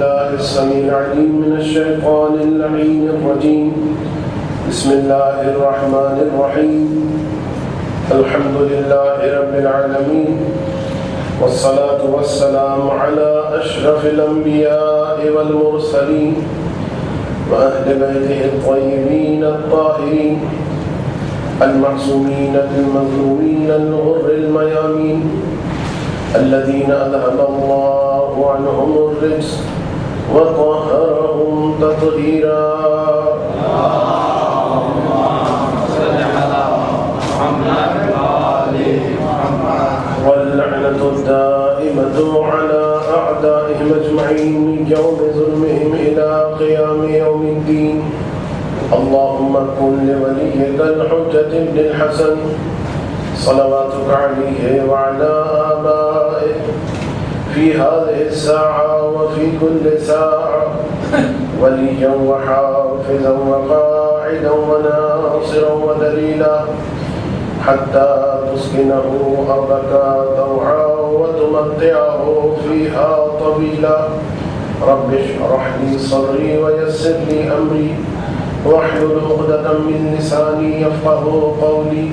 الله السميع العليم من الشيطان اللعين الرجيم. بسم الله الرحمن الرحيم. الحمد لله رب العالمين، والصلاة والسلام على أشرف الأنبياء والمرسلين وأهل بيته الطيبين الطاهرين المعصومين المظلومين الغر الميامين الذين أذهب الله عنهم الرجس وطهرهم تطهيرا. اللهم صل على محمد وآل محمد. واللعنة الدائمة على أعدائهم أجمعين من يوم ظلمهم إلى قيام يوم الدين. اللهم كن لوليك الحجة ابن الحسن صلواتك عليه وعلى آبائه في هذه الساعة وفي كل ساعة وليا وحافظا وقاعدا وناصرا ودليلا حتى تسكنه أرضك طوعا وتمتعه فيها طويلا. رب اشرح لي صدري ويسر لي أمري واحلل عقدة من لساني يفقه قولي.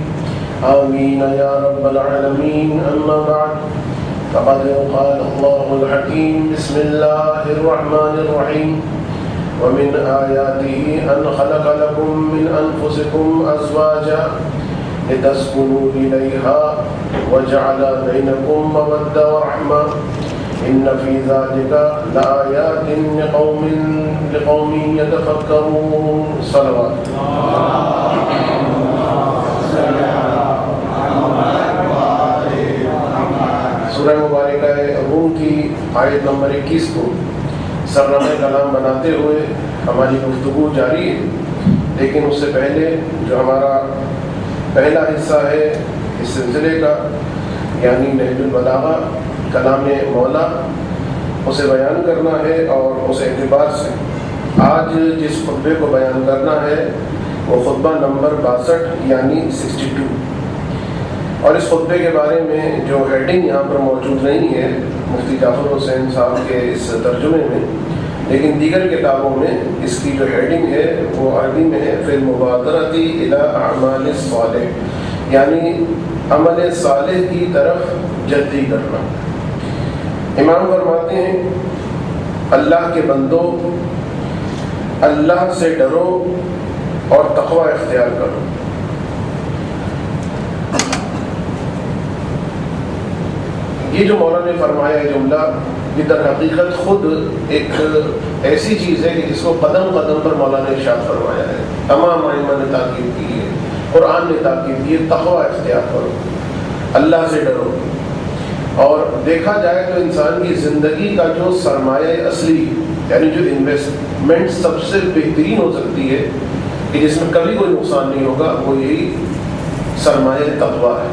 آمين يا رب العالمين. أما بعد، فقد قال الله الحكيم. بسم الله الرحمن الرحيم. ومن آياته أن خلق لكم من أنفسكم أزواجا لتسكنوا إليها وجعل بينكم مودة ورحمة إن في ذلك لآيات لقوم يتفكرون. صلوات سورہ مبارکہ روم کی آیت نمبر 21 کو سرنامہ کلام بناتے ہوئے ہماری گفتگو جاری ہے، لیکن اس سے پہلے جو ہمارا پہلا حصہ ہے اس سلسلے کا، یعنی نہج البلاغہ کلام مولا، اسے بیان کرنا ہے. اور اس اعتبار سے آج جس خطبے کو بیان کرنا ہے وہ خطبہ نمبر 62 یعنی 62. اور اس خطبے کے بارے میں جو ہیڈنگ یہاں پر موجود نہیں ہے مفتی جعفر حسین صاحب کے اس ترجمے میں، لیکن دیگر کتابوں میں اس کی جو ہیڈنگ ہے وہ عربی میں ہے فی المبادرۃ الی اعمال الصالح، یعنی عمل صالح کی طرف جلدی کرنا. امام فرماتے ہیں اللہ کے بندو، اللہ سے ڈرو اور تقوی اختیار کرو. یہ جو مولانا نے فرمایا ہے جملہ، یہ در حقیقت خود ایک ایسی چیز ہے کہ جس کو قدم قدم پر مولانا نے ارشاد فرمایا ہے. تمام ائمہ نے تاکید کی ہے، قرآن نے تاکید کی ہے، تقوی اختیار کرو، اللہ سے ڈرو. اور دیکھا جائے تو انسان کی زندگی کا جو سرمایہ اصلی، یعنی جو انویسٹمنٹ سب سے بہترین ہو سکتی ہے کہ جس میں کبھی کوئی نقصان نہیں ہوگا، وہ یہی سرمایہ تقوی ہے.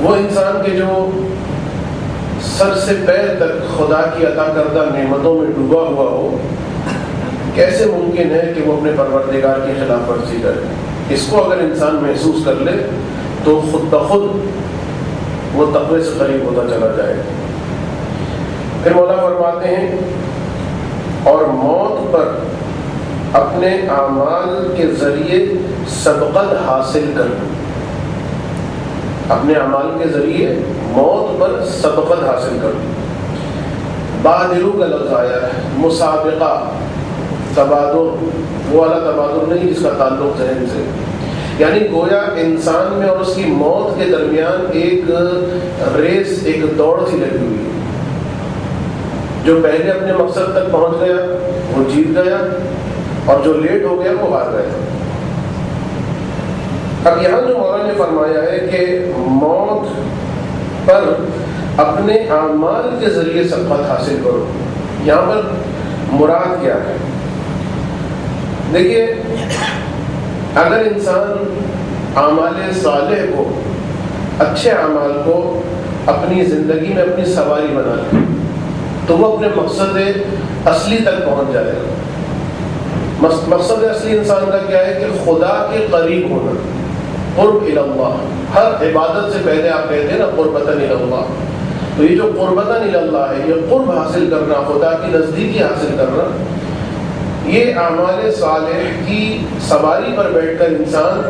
وہ انسان کے جو سر سے پیر تک خدا کی عطا کردہ نعمتوں میں ڈوبا ہوا ہو، کیسے ممکن ہے کہ وہ اپنے پروردگار کی خلاف ورزی کرے؟ اس کو اگر انسان محسوس کر لے تو خود بخود وہ تقوی سے قریب ہوتا چلا جائے. پھر مولا فرماتے ہیں اور موت پر اپنے اعمال کے ذریعے سبقت حاصل کرنا. اپنے اعمال کے ذریعے موت پر سبقت حاصل کرنا. بادرو کا لفظ آیا ہے، مسابقہ، تبادر، وہ والا تبادر نہیں جس کا تعلق ذہن سے، یعنی گویا انسان میں اور اس کی موت کے درمیان ایک ریس، ایک دوڑ سی لگی ہوئی ہے. جو پہلے اپنے مقصد تک پہنچ گیا وہ جیت گیا، اور جو لیٹ ہو گیا وہ ہار گیا. اب یہاں جو مولانا نے فرمایا ہے کہ موت پر اپنے اعمال کے ذریعے سبقت حاصل کرو، یہاں پر مراد کیا ہے؟ دیکھیے، اگر انسان اعمال صالح کو، اچھے اعمال کو اپنی زندگی میں اپنی سواری بنا لے تو وہ اپنے مقصد اصلی تک پہنچ جائے گا. مقصد اصلی انسان کا کیا ہے کہ خدا کے قریب ہونا، قرب الی اللہ. ہر عبادت سے پہلے آپ کہتے ہیں نا قربۃ الی اللہ، تو یہ جو قربتاً الی اللہ ہے، یہ قرب حاصل کرنا، خدا کی نزدیکی حاصل کرنا، یہ اعمال صالح کی سواری پر بیٹھ کر انسان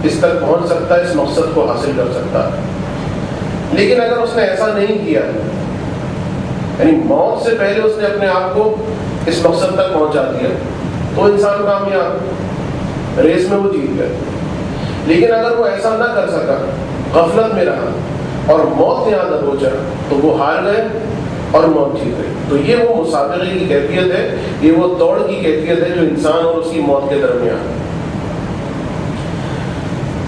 اس تک پہنچ سکتا ہے، اس مقصد کو حاصل کر سکتا ہے۔ لیکن اگر اس نے ایسا نہیں کیا، یعنی موت سے پہلے اس نے اپنے آپ کو اس مقصد تک پہنچا دیا، تو انسان کامیاب، ریس میں وہ جیت گیا۔ لیکن اگر وہ ایسا نہ کر سکا، غفلت میں رہا اور موت نے آدھا پہنچا، تو وہ ہار گئے اور موت جیت گئی۔ تو یہ وہ مسابقے کی کیفیت ہے، یہ وہ دوڑ کی کیفیت ہے جو انسان اور اس کی موت کے درمیان ہے۔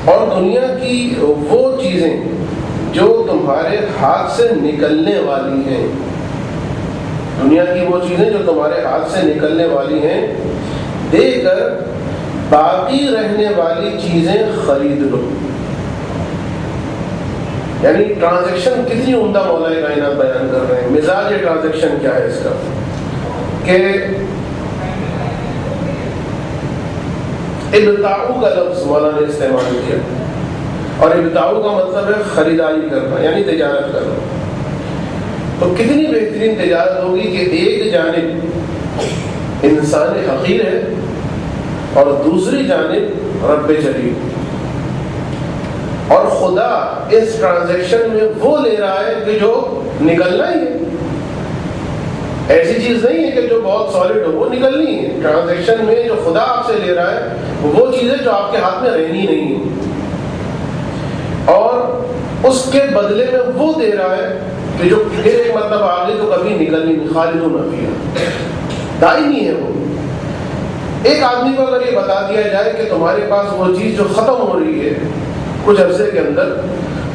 اور دنیا کی وہ چیزیں جو تمہارے ہاتھ سے نکلنے والی ہیں، دنیا کی وہ چیزیں جو تمہارے ہاتھ سے نکلنے والی ہیں، دے کر باقی رہنے والی چیزیں خرید لو۔ یعنی ٹرانزیکشن کتنی عمدہ مولا کائنات بیان کر رہے ہیں۔ مزاج ٹرانزیکشن کیا ہے اس کا، کہ ابتاؤ کا لفظ مولا نے استعمال کیا، اور ابتاؤ کا مطلب ہے خریداری کرنا، یعنی تجارت کرنا۔ تو کتنی بہترین تجارت ہوگی کہ ایک جانب انسان حقیر ہے اور دوسری جانب رب جلیل، اور خدا اس ٹرانزیکشن میں وہ لے رہا ہے کہ جو نکلنا ہی ہے۔ ایسی چیز نہیں ہے کہ جو بہت سالڈ ہو، وہ نکلنی ہے۔ ٹرانزیکشن میں جو خدا آپ سے لے رہا ہے وہ چیزیں جو آپ کے ہاتھ میں رہنی نہیں ہے، اور اس کے بدلے میں وہ دے رہا ہے کہ جو پھر ایک مطلب آگے تو کبھی نکلنی نہیں، خالدون فیہا، دائمی ہے وہ۔ ایک آدمی کو اگر یہ بتا دیا جائے کہ تمہارے پاس وہ چیز جو ختم ہو رہی ہے کچھ عرصے کے اندر،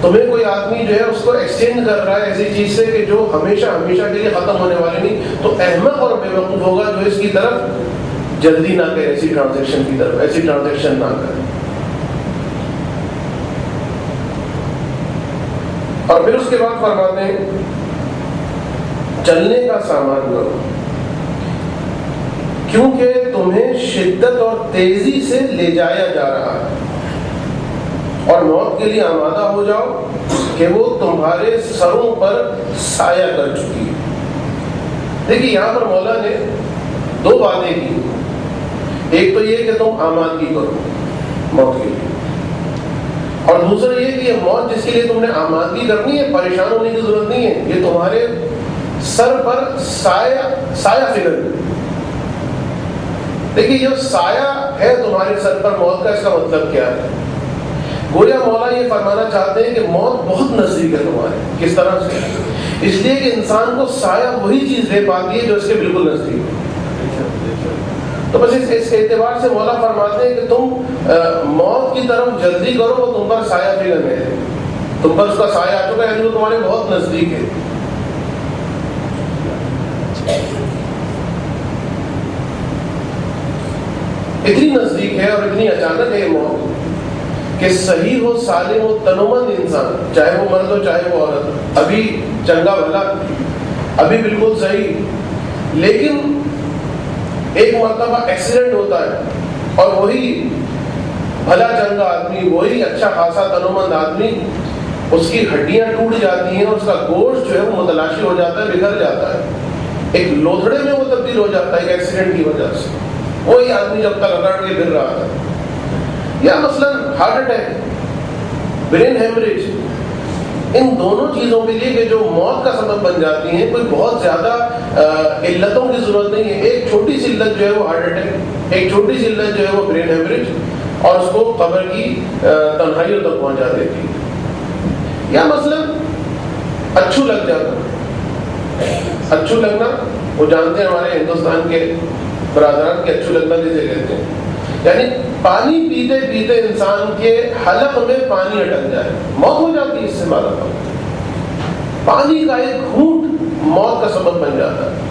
تمہیں کوئی آدمی جو ہے اس کو ایکسچینج کر رہا ہے ایسی چیز سے کہ جو ہمیشہ ہمیشہ کے لیے ختم ہونے والی نہیں، تو احمق اور بے وقوف ہوگا جو اس کی طرف جلدی نہ کرے، ایسی ٹرانزیکشن کی طرف ایسی ٹرانزیکشن نہ کرے۔ اور پھر اس کے بعد فرماتے ہیں چلنے کا سامان کرو، کیونکہ تمہیں شدت اور تیزی سے لے جایا جا رہا ہے، اور موت کے لیے آمادہ ہو جاؤ کہ وہ تمہارے سروں پر سایہ کر چکی ہے۔ دیکھیے یہاں پر مولا نے دو باتیں کی، ایک تو یہ کہ تم آمادگی کرو موت کے لیے، اور دوسرا یہ کہ یہ موت جس کے لیے تم نے آمادگی کرنی ہے، پریشان ہونے کی ضرورت نہیں ہے، یہ تمہارے سر پر سایہ فکر ہے۔ دیکھیے جو سایہ ہے تمہارے سر پر موت کا، اس کا مطلب کیا ہے؟ گویا مولا یہ فرمانا چاہتے ہیں کہ موت بہت نزدیک ہے تمہارے۔ کس طرح سے؟ اس لیے کہ انسان کو سایہ وہی چیز دے پاتی ہے جو اس کے بالکل نزدیک ہے۔ تو بس اس اعتبار سے مولا فرماتے ہیں کہ تم موت کی طرف جلدی کرو، وہ تم پر سایہ فکر میں ہے، تم پر اس کا سایہ آ چکا ہے، یعنی وہ تمہارے بہت نزدیک ہے۔ اتنی نزدیک ہے اور اتنی اچانک ہے یہ موت کہ صحیح ہو، سالم ہو، تنومند انسان، چاہے وہ مرد ہو چاہے وہ عورت، ابھی چنگا بھلا، ابھی بالکل صحیح، لیکن ایک مرتبہ ایکسیڈنٹ ہوتا ہے اور وہی بھلا چنگا آدمی، وہی اچھا خاصا تنومند آدمی، اس کی ہڈیاں ٹوٹ جاتی ہیں اور اس کا گوشت جو ہے وہ متلاشی ہو جاتا ہے، بگڑ جاتا ہے، ایک لوتھڑے میں وہ تبدیل ہو جاتا ہے ایک ایکسیڈنٹ کی وجہ سے۔ وہی آدمی جب تک رگڑ کے گر رہا تھا، یا مثلاً ہارٹ اٹیک، برین ہیمریج، ان دونوں چیزوں کے لیے کہ جو موت کا سبب بن جاتی ہیں، کوئی بہت زیادہ علتوں کی ضرورت نہیں ہے۔ ایک چھوٹی سی علت جو ہے وہ ہارٹ اٹیک، ایک چھوٹی سی علت جو ہے وہ برین ہیمریج، اور اس کو قبر کی تنہائیوں تک پہنچا دیتی ہے۔ یا مثلاً اچھو لگ جاتا، اچھو لگنا، وہ جانتے ہیں ہمارے ہندوستان کے برادران کے اچھو لگنا کسے کہتے ہیں، یعنی پانی پیتے پیتے انسان کے حلق میں پانی اٹک جائے، موت ہو جاتی ہے۔ اس سے مانا پانی کا ایک گھونٹ موت کا سبب بن جاتا ہے۔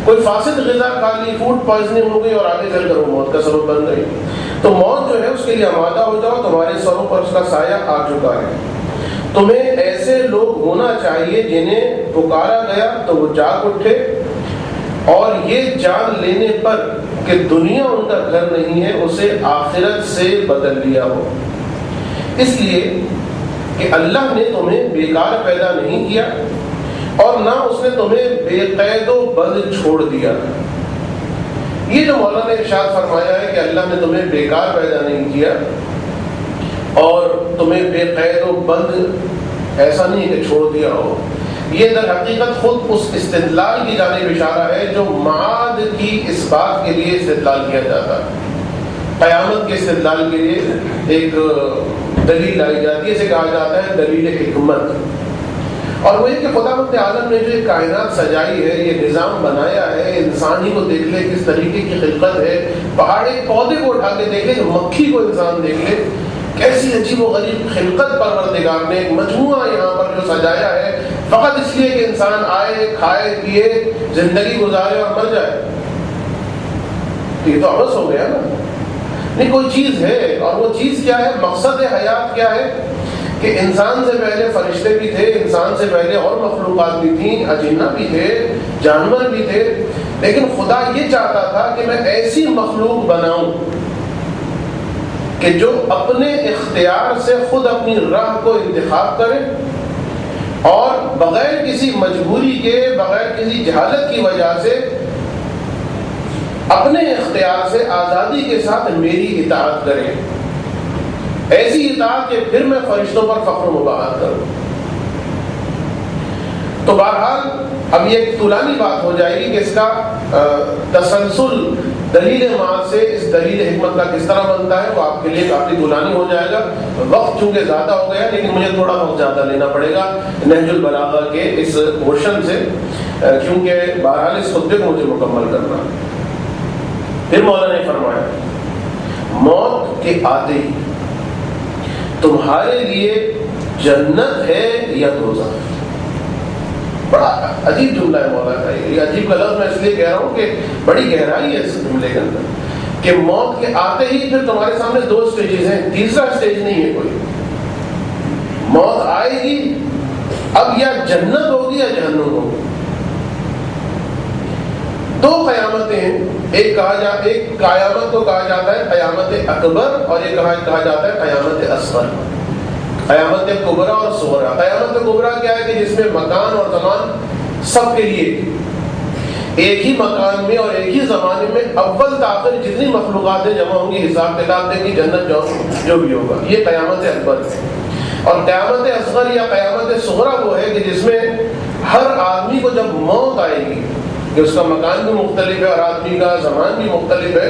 کوئی فاسد غذا کھا لی، فوڈ پوائزننگ ہو گئی اور آگے چل کر وہ موت کا سبب بن گئی۔ تو موت جو ہے اس کے لیے آمادہ ہو جاؤ، تمہارے سروں پر اس کا سایہ آ چکا ہے۔ تمہیں ایسے لوگ ہونا چاہیے جنہیں پکارا گیا تو وہ جاگ اٹھے، اور یہ جان لینے پر کہ دنیا ان کا گھر نہیں ہے، اسے آخرت سے بدل لیا ہو، اس لیے کہ اللہ نے تمہیں بیکار پیدا نہیں کیا اور نہ اس نے تمہیں بے قید و بند چھوڑ دیا. یہ جو مولانا نے ارشاد فرمایا ہے کہ اللہ نے تمہیں بیکار پیدا نہیں کیا اور تمہیں بے قید و بند ایسا نہیں کہ چھوڑ دیا ہو، یہ در حقیقت خود اس استدلال کی جانب اشارہ ہے جو معاد کی اس بات کے لیے استدلال کیا جاتا ہے. قیامت کے استدلال کے لیے ایک دلیل لائی جاتی ہے، اسے کہا جاتا ہے دلیل حکمت. اور وہ یہ کہ خداوند عالم نے جو یہ کائنات سجائی ہے، یہ نظام بنایا ہے، انسان ہی کو دیکھ لے کس طریقے کی خلقت ہے، پہاڑ ایک پودے کو اٹھا کے دیکھ لے، مکھی کو انسان دیکھ لے، کیسی عجیب و غریب خلقت پروردگار نے ایک مجموعہ یہاں پر جو سجایا ہے فقط اس لیے کہ انسان آئے، کھائے، پیے، زندگی گزارے اور مر جائے. یہ تو عبث ہو گیا نا. نہیں، کوئی چیز ہے، اور وہ چیز کیا ہے؟ مقصد حیات کیا ہے؟ کہ انسان سے پہلے فرشتے بھی تھے، انسان سے پہلے اور مخلوقات بھی تھیں، اجنہ بھی تھے، جانور بھی تھے، لیکن خدا یہ چاہتا تھا کہ میں ایسی مخلوق بناؤں کہ جو اپنے اختیار سے خود اپنی راہ کو انتخاب کرے اور بغیر کسی مجبوری کے، بغیر کسی جہالت کی وجہ سے اپنے اختیار سے آزادی کے ساتھ میری اطاعت کرے، ایسی اطاعت کہ پھر میں فرشتوں پر فخر و مباحت کروں. تو بہرحال اب یہ ایک طولانی بات ہو جائے گی کہ اس کا تسلسل دلیل معاد سے اس دلیل حکمت کا کس طرح بنتا ہے، وہ آپ کے لیے کافی طولانی ہو جائے گا. وقت چونکہ زیادہ ہو گیا لیکن مجھے تھوڑا وقت زیادہ لینا پڑے گا نہج البلاغہ کے اس پورشن سے، کیونکہ بہرحال اس خطبے کو مجھے مکمل کرنا. پھر مولانا نے فرمایا موت کے آتے ہی تمہارے لیے جنت ہے یا دوزخ. بڑا عجیب جملہ ہے مولانا کا. یہ عجیب کا لفظ میں اس لیے کہہ رہا ہوں کہ بڑی گہرائی ہے اس جملے کے اندر کہ موت کے آتے ہی پھر تمہارے سامنے دو اسٹیجز ہیں، تیسرا اسٹیج نہیں ہے کوئی. موت آئے گی، اب یا جنت ہوگی یا جہنم ہوگی. دو قیامتیں ہیں، ایک قیامت کو کہا جاتا ہے قیامت اکبر اور ایک کہا جاتا ہے قیامت اصغر. قیامت کبریٰ اور صغریٰ. قیامت کبریٰ کیا ہے کہ جس میں مکان اور زمان سب کے لیے ایک ہی مکان میں اور ایک ہی زمانے میں اول تاخیر جتنی مخلوقات جمع ہوں گی، حساب کتاب دیں گی، جنت جو بھی ہوگا. یہ قیامت اکبر ہے. اور قیامت اصغر یا قیامت صغریٰ وہ ہے کہ جس میں ہر آدمی کو جب موت آئے گی کہ اس کا مکان بھی مختلف ہے اور آدمی کا زمان بھی مختلف ہے،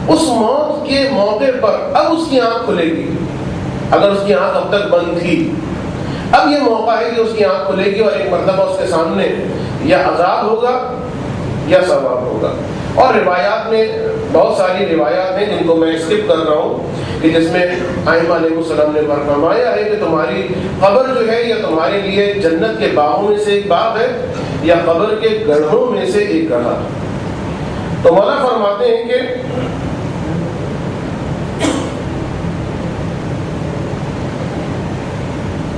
اس موت کے موقع پر اب اس کی آنکھ کھلے گی. اگر اس کی آنکھ اب تک بند تھی، اب یہ موقع ہے کہ اس کی آنکھ کھلے گی اور ایک مرتبہ اس کے سامنے یا عذاب ہوگا یا ثواب ہوگا. اور روایات میں بہت ساری روایات ہیں جن کو میں اسکپ کر رہا ہوں کہ جس میں ائمہ علیہ السلام نے فرمایا ہے کہ تمہاری قبر جو ہے یا تمہارے لیے جنت کے باغوں میں سے ایک باغ ہے یا قبر کے گڑھوں میں سے ایک گڑھا. تو مولانا فرماتے ہیں کہ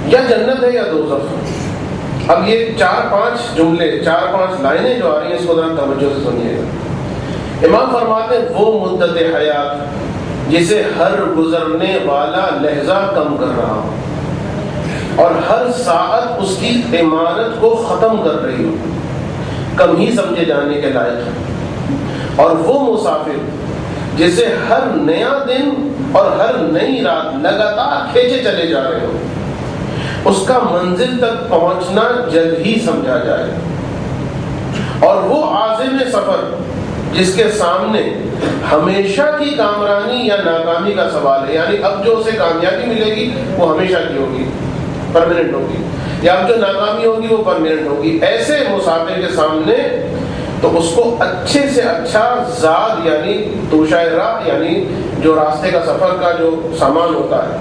یا جنت ہے یا دوزخ. اب یہ 4-5 جملے، 4-5 لائنیں جو آ رہی ہیں اس کو ذرا توجہ سے سنیے گا. امام فرماتے ہیں وہ مدت حیات جسے ہر گزرنے والا لحظہ کم کر رہا ہو اور ہر ساعت اس کی عمارت کو ختم کر رہی ہو، کم ہی سمجھے جانے کے لائق ہے. اور وہ مسافر جسے ہر نیا دن اور ہر نئی رات لگاتار کھینچے چلے جا رہے ہو، اس کا منزل تک پہنچنا جلد ہی سمجھا جائے. اور وہ عازم سفر جس کے سامنے ہمیشہ کی کامرانی یا ناکامی کا سوال ہے، یعنی اب جو اسے کامیابی ملے گی وہ ہمیشہ کی ہوگی، پرماننٹ ہوگی، یا اب جو ناکامی ہوگی وہ پرماننٹ ہوگی. ایسے مسافر کے سامنے تو اس کو اچھے سے اچھا زاد یعنی توشہ راہ یعنی جو راستے کا سفر کا جو سامان ہوتا ہے،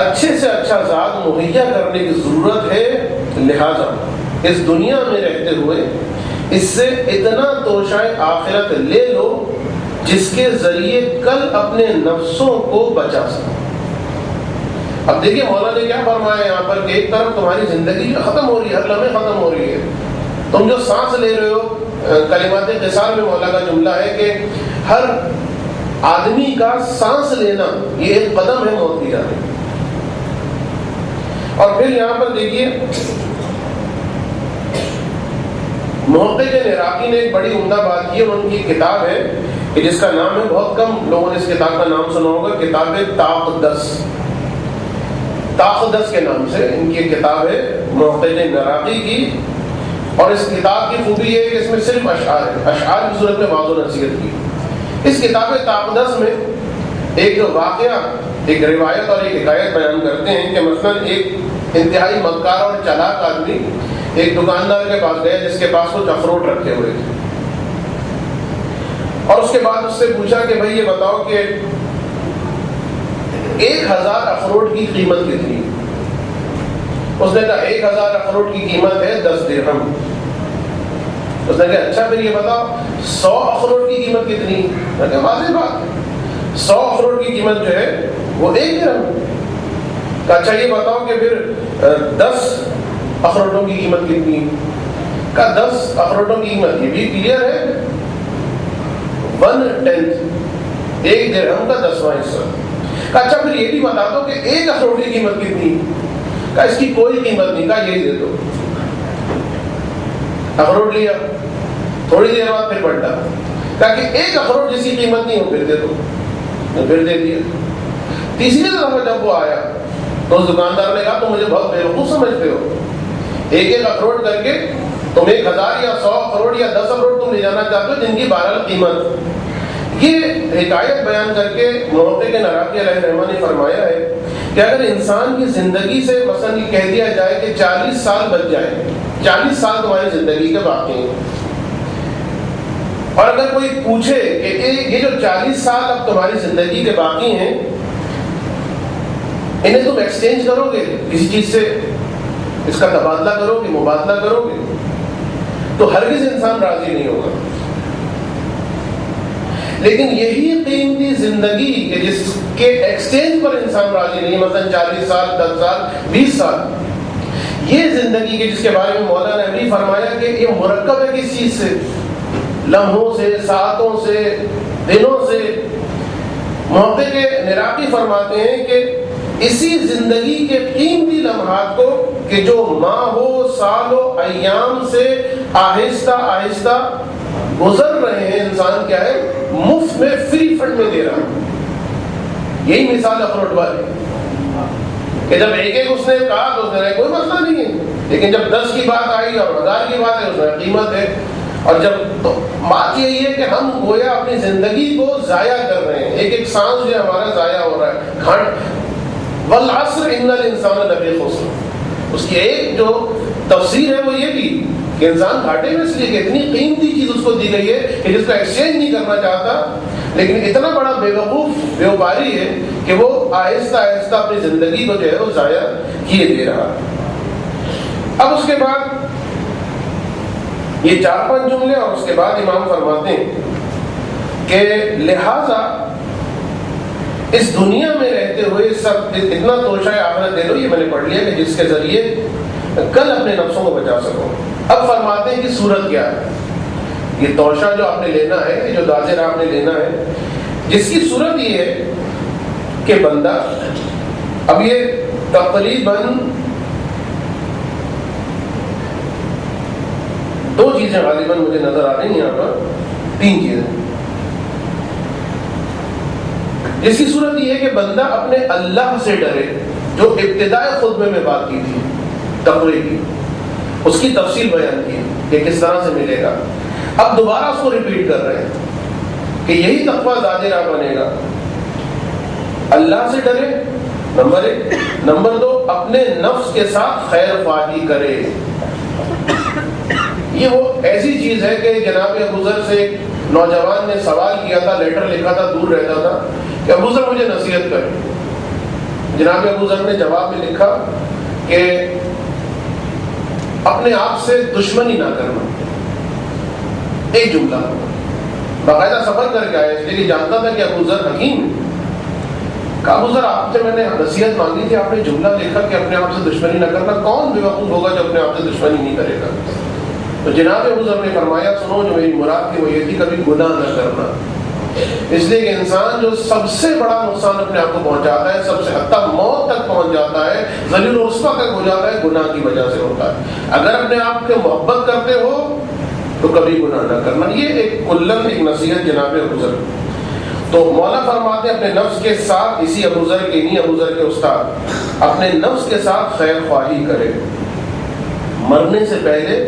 اچھے سے اچھا زاد مہیا کرنے کی ضرورت ہے. لہذا اس دنیا میں رہتے ہوئے اس سے اتنا توشہ آخرت لے لو جس کے ذریعے کل اپنے نفسوں کو بچا سکو. اب دیکھیے مولانا نے کیا فرمایا یہاں پر کہ ایک طرف تمہاری زندگی جو ختم ہو رہی ہے، ہر لمحے ختم ہو رہی ہے. تم جو سانس لے رہے ہو، کلمات قصار میں مولا کا جملہ ہے کہ ہر آدمی کا سانس لینا یہ ایک قدم ہے موت کی جانب. اور پھر یہاں پر دیکھیے محقق عراقی نے ایک بڑی عمدہ بات کی، اور ان کی کتاب ہے کہ جس کا نام ہے، بہت کم لوگوں نے اس کتاب کا نام سنا ہوگا، کتاب تاقدس کے نام سے ان کی کتاب ہے محقق عراقی کی. اور اس کتاب کی خوبی یہ ہے کہ اس میں صرف اشعار ہے، اشعار کی صورت میں واضح و نصیحت کی. اس کتاب تاقدس میں ایک واقعہ، ایک روایت اور ایک حکایت بیان کرتے ہیں کہ مثلاً ایک انتہائی مکار اور چالاک آدمی ایک دکاندار کے پاس گیا جس کے پاس کچھ اخروٹ رکھے ہوئے تھے، اور اس کے بعد اس سے پوچھا کہ بھائی یہ بتاؤ کہ 1000 اخروٹ کی قیمت کتنی؟ اس نے کہا 1000 اخروٹ کی قیمت ہے 10 درہم. اس نے کہا اچھا پھر یہ بتاؤ 100 اخروٹ کی قیمت کتنی؟ میں کہا واضح بات ہے، 100 اخروٹ کی قیمت جو ہے وہ 1 درہم. کہا اچھا یہ بتاؤ کہ پھر 10 اخروٹوں کی قیمت کتنی؟ کہا 10 اخروٹوں کی قیمت یہ بھی کلیئر ہے 1/10، 1 درہم کا 10واں حصہ. کہا اچھا پھر یہ بھی بتا دو کہ 1 اخروٹ کی قیمت کتنی؟ کہا اس کی کوئی قیمت نہیں. کہا یہی دے دو. اخروٹ لیا، تھوڑی دیر بعد پھر پلٹا، کہا کہ 1 اخروٹ جس کی قیمت نہیں ہو پھر دے دو. پھر دے دیا. تیسری دفعہ جب وہ آیا تو اس دکاندار نے کہا تم مجھے بہت بیوقوف سمجھتے ہو، 1 اخروٹ کر کے تم 1000 یا 100 اخروٹ یا 10 اخروٹ تم لے جانا چاہتے ہو جن کی بہرحال قیمت. یہ حکایت بیان کر کے محقق عراقی علیہ الرحمہ نے فرمایا ہے کہ اگر انسان کی زندگی سے مثلا یہ کہہ دیا جائے کہ 40 سال بچ جائے، 40 سال تمہاری زندگی کے باقی ہیں، اور اگر کوئی پوچھے کہ یہ جو 40 سال اب تمہاری زندگی کے باقی ہیں انہیں تم ایکسچینج کرو گے کسی چیز سے، اس کا تبادلہ کرو گے، مبادلہ کرو گے، تو ہرگز انسان راضی نہیں ہوگا. لیکن یہی قیمتی زندگی کہ جس کے ایکسچینج پر انسان راضی نہیں، مثلا 40 سال، 10 سال، 20 سال، یہ زندگی کے جس کے بارے میں مولانا نے بھی فرمایا کہ یہ مرکب ہے کس چیز سے، لمحوں سے، ساعتوں سے، دنوں سے. محقق عراقی فرماتے ہیں کہ اسی زندگی کے قیمتی لمحات کو کہ جو ماہوں، سالوں، ایام سے آہستہ آہستہ گزر رہے ہیں، انسان کیا ہے مفت میں، فری فنڈ میں دے رہا ہے. یہی مثال اخروٹ والی کہ جب ایک اس نے کہا تو اس نے کوئی مسئلہ نہیں ہے، لیکن جب 10 کی بات آئی اور 1000 کی بات ہے اس میں قیمت ہے. اور جب تو بات یہی ہے کہ ہم گویا اپنی زندگی کو ضائع کر رہے ہیں، ایک سانس جو ہمارا ضائع ہو رہا ہے. گھنٹ والعصر ان الانسان لفی خسر، اس کی ایک جو تفسیر ہے وہ یہ بھی کہ انسان گھاٹے میں اس لیے کہ اتنی قیمتی چیز اس کو دی گئی ہے کہ جس کا ایکسچینج نہیں کرنا چاہتا، لیکن اتنا بڑا بے وقوف بیوپاری ہے کہ وہ آہستہ آہستہ اپنی زندگی کو جو ہے وہ ضائع کیے دے رہا. اب اس کے بعد یہ 4-5 جملے اور اس کے بعد امام فرماتے ہیں کہ لہذا اس دنیا میں رہتے ہوئے سب اتنا توشہ آخرت دے دو، یہ میں نے پڑھ لیا کہ جس کے ذریعے کل اپنے نفسوں کو بچا سکو. اب فرماتے ہیں کہ صورت کیا ہے، یہ توشہ جو آپ نے لینا ہے، یہ جو داجر آپ نے لینا ہے، جس کی صورت یہ ہے کہ بندہ، اب یہ تقریباً 2 چیزیں غالباً مجھے نظر آ رہی ہیں یہاں پر، 3 چیزیں. جس کی صورت یہ ہے کہ بندہ اپنے اللہ سے ڈرے، جو ابتدائے خطبے میں بات کی تھی تقوی کی، اس کی تفصیل بیان کی کہ کس طرح سے ملے گا. اب دوبارہ اس کو ریپیٹ کر رہے ہیں کہ یہی تقویٰ ذاکرہ بنے گا. اللہ سے ڈرے نمبر 1، نمبر 2 اپنے نفس کے ساتھ خیر خواہی کرے. یہ وہ ایسی چیز ہے کہ جناب ابو ذر سے ایک نوجوان نے سوال کیا تھا، لیٹر لکھا تھا، دور رہتا تھا کہ ابو ذر مجھے نصیحت کرے. جناب ابو ذر نے جواب میں لکھا کہ اپنے آپ سے دشمنی نہ کرنا. ایک جملہ باقاعدہ سفر کر کے آیا، اس لیے کہ جانتا تھا کہ ابو ذر حکیم ہے. کہا ابو ذر آپ سے میں نے نصیحت مانگی تھی، آپ نے جملہ لکھا کہ اپنے آپ سے دشمنی نہ کرنا. کون بے وقوف ہوگا جو اپنے آپ سے دشمنی نہیں کرے گا؟ تو جناب ابو ذر نے فرمایا سنو، جو میری مراد تھی وہ یہ تھی کبھی گناہ نہ کرنا. اس لیے کہ انسان جو سب سے بڑا نقصان اپنے آپ کو پہنچاتا ہے، سب سے حتی موت تک پہنچ جاتا ہے، ذلیل و رسوا تک ہو جاتا ہے، گناہ کی وجہ سے ہوتا ہے۔ اگر اپنے آپ کے محبت کرتے ہو تو کبھی گناہ نہ کرنا۔ یہ ایک کلن ایک نصیحت جناب ابوذر۔ تو مولا فرماتے ہیں اپنے نفس کے ساتھ، اسی ابوذر کے نہیں، ابوذر کے استاد، اپنے نفس کے ساتھ خیر خواہی کرے، مرنے سے پہلے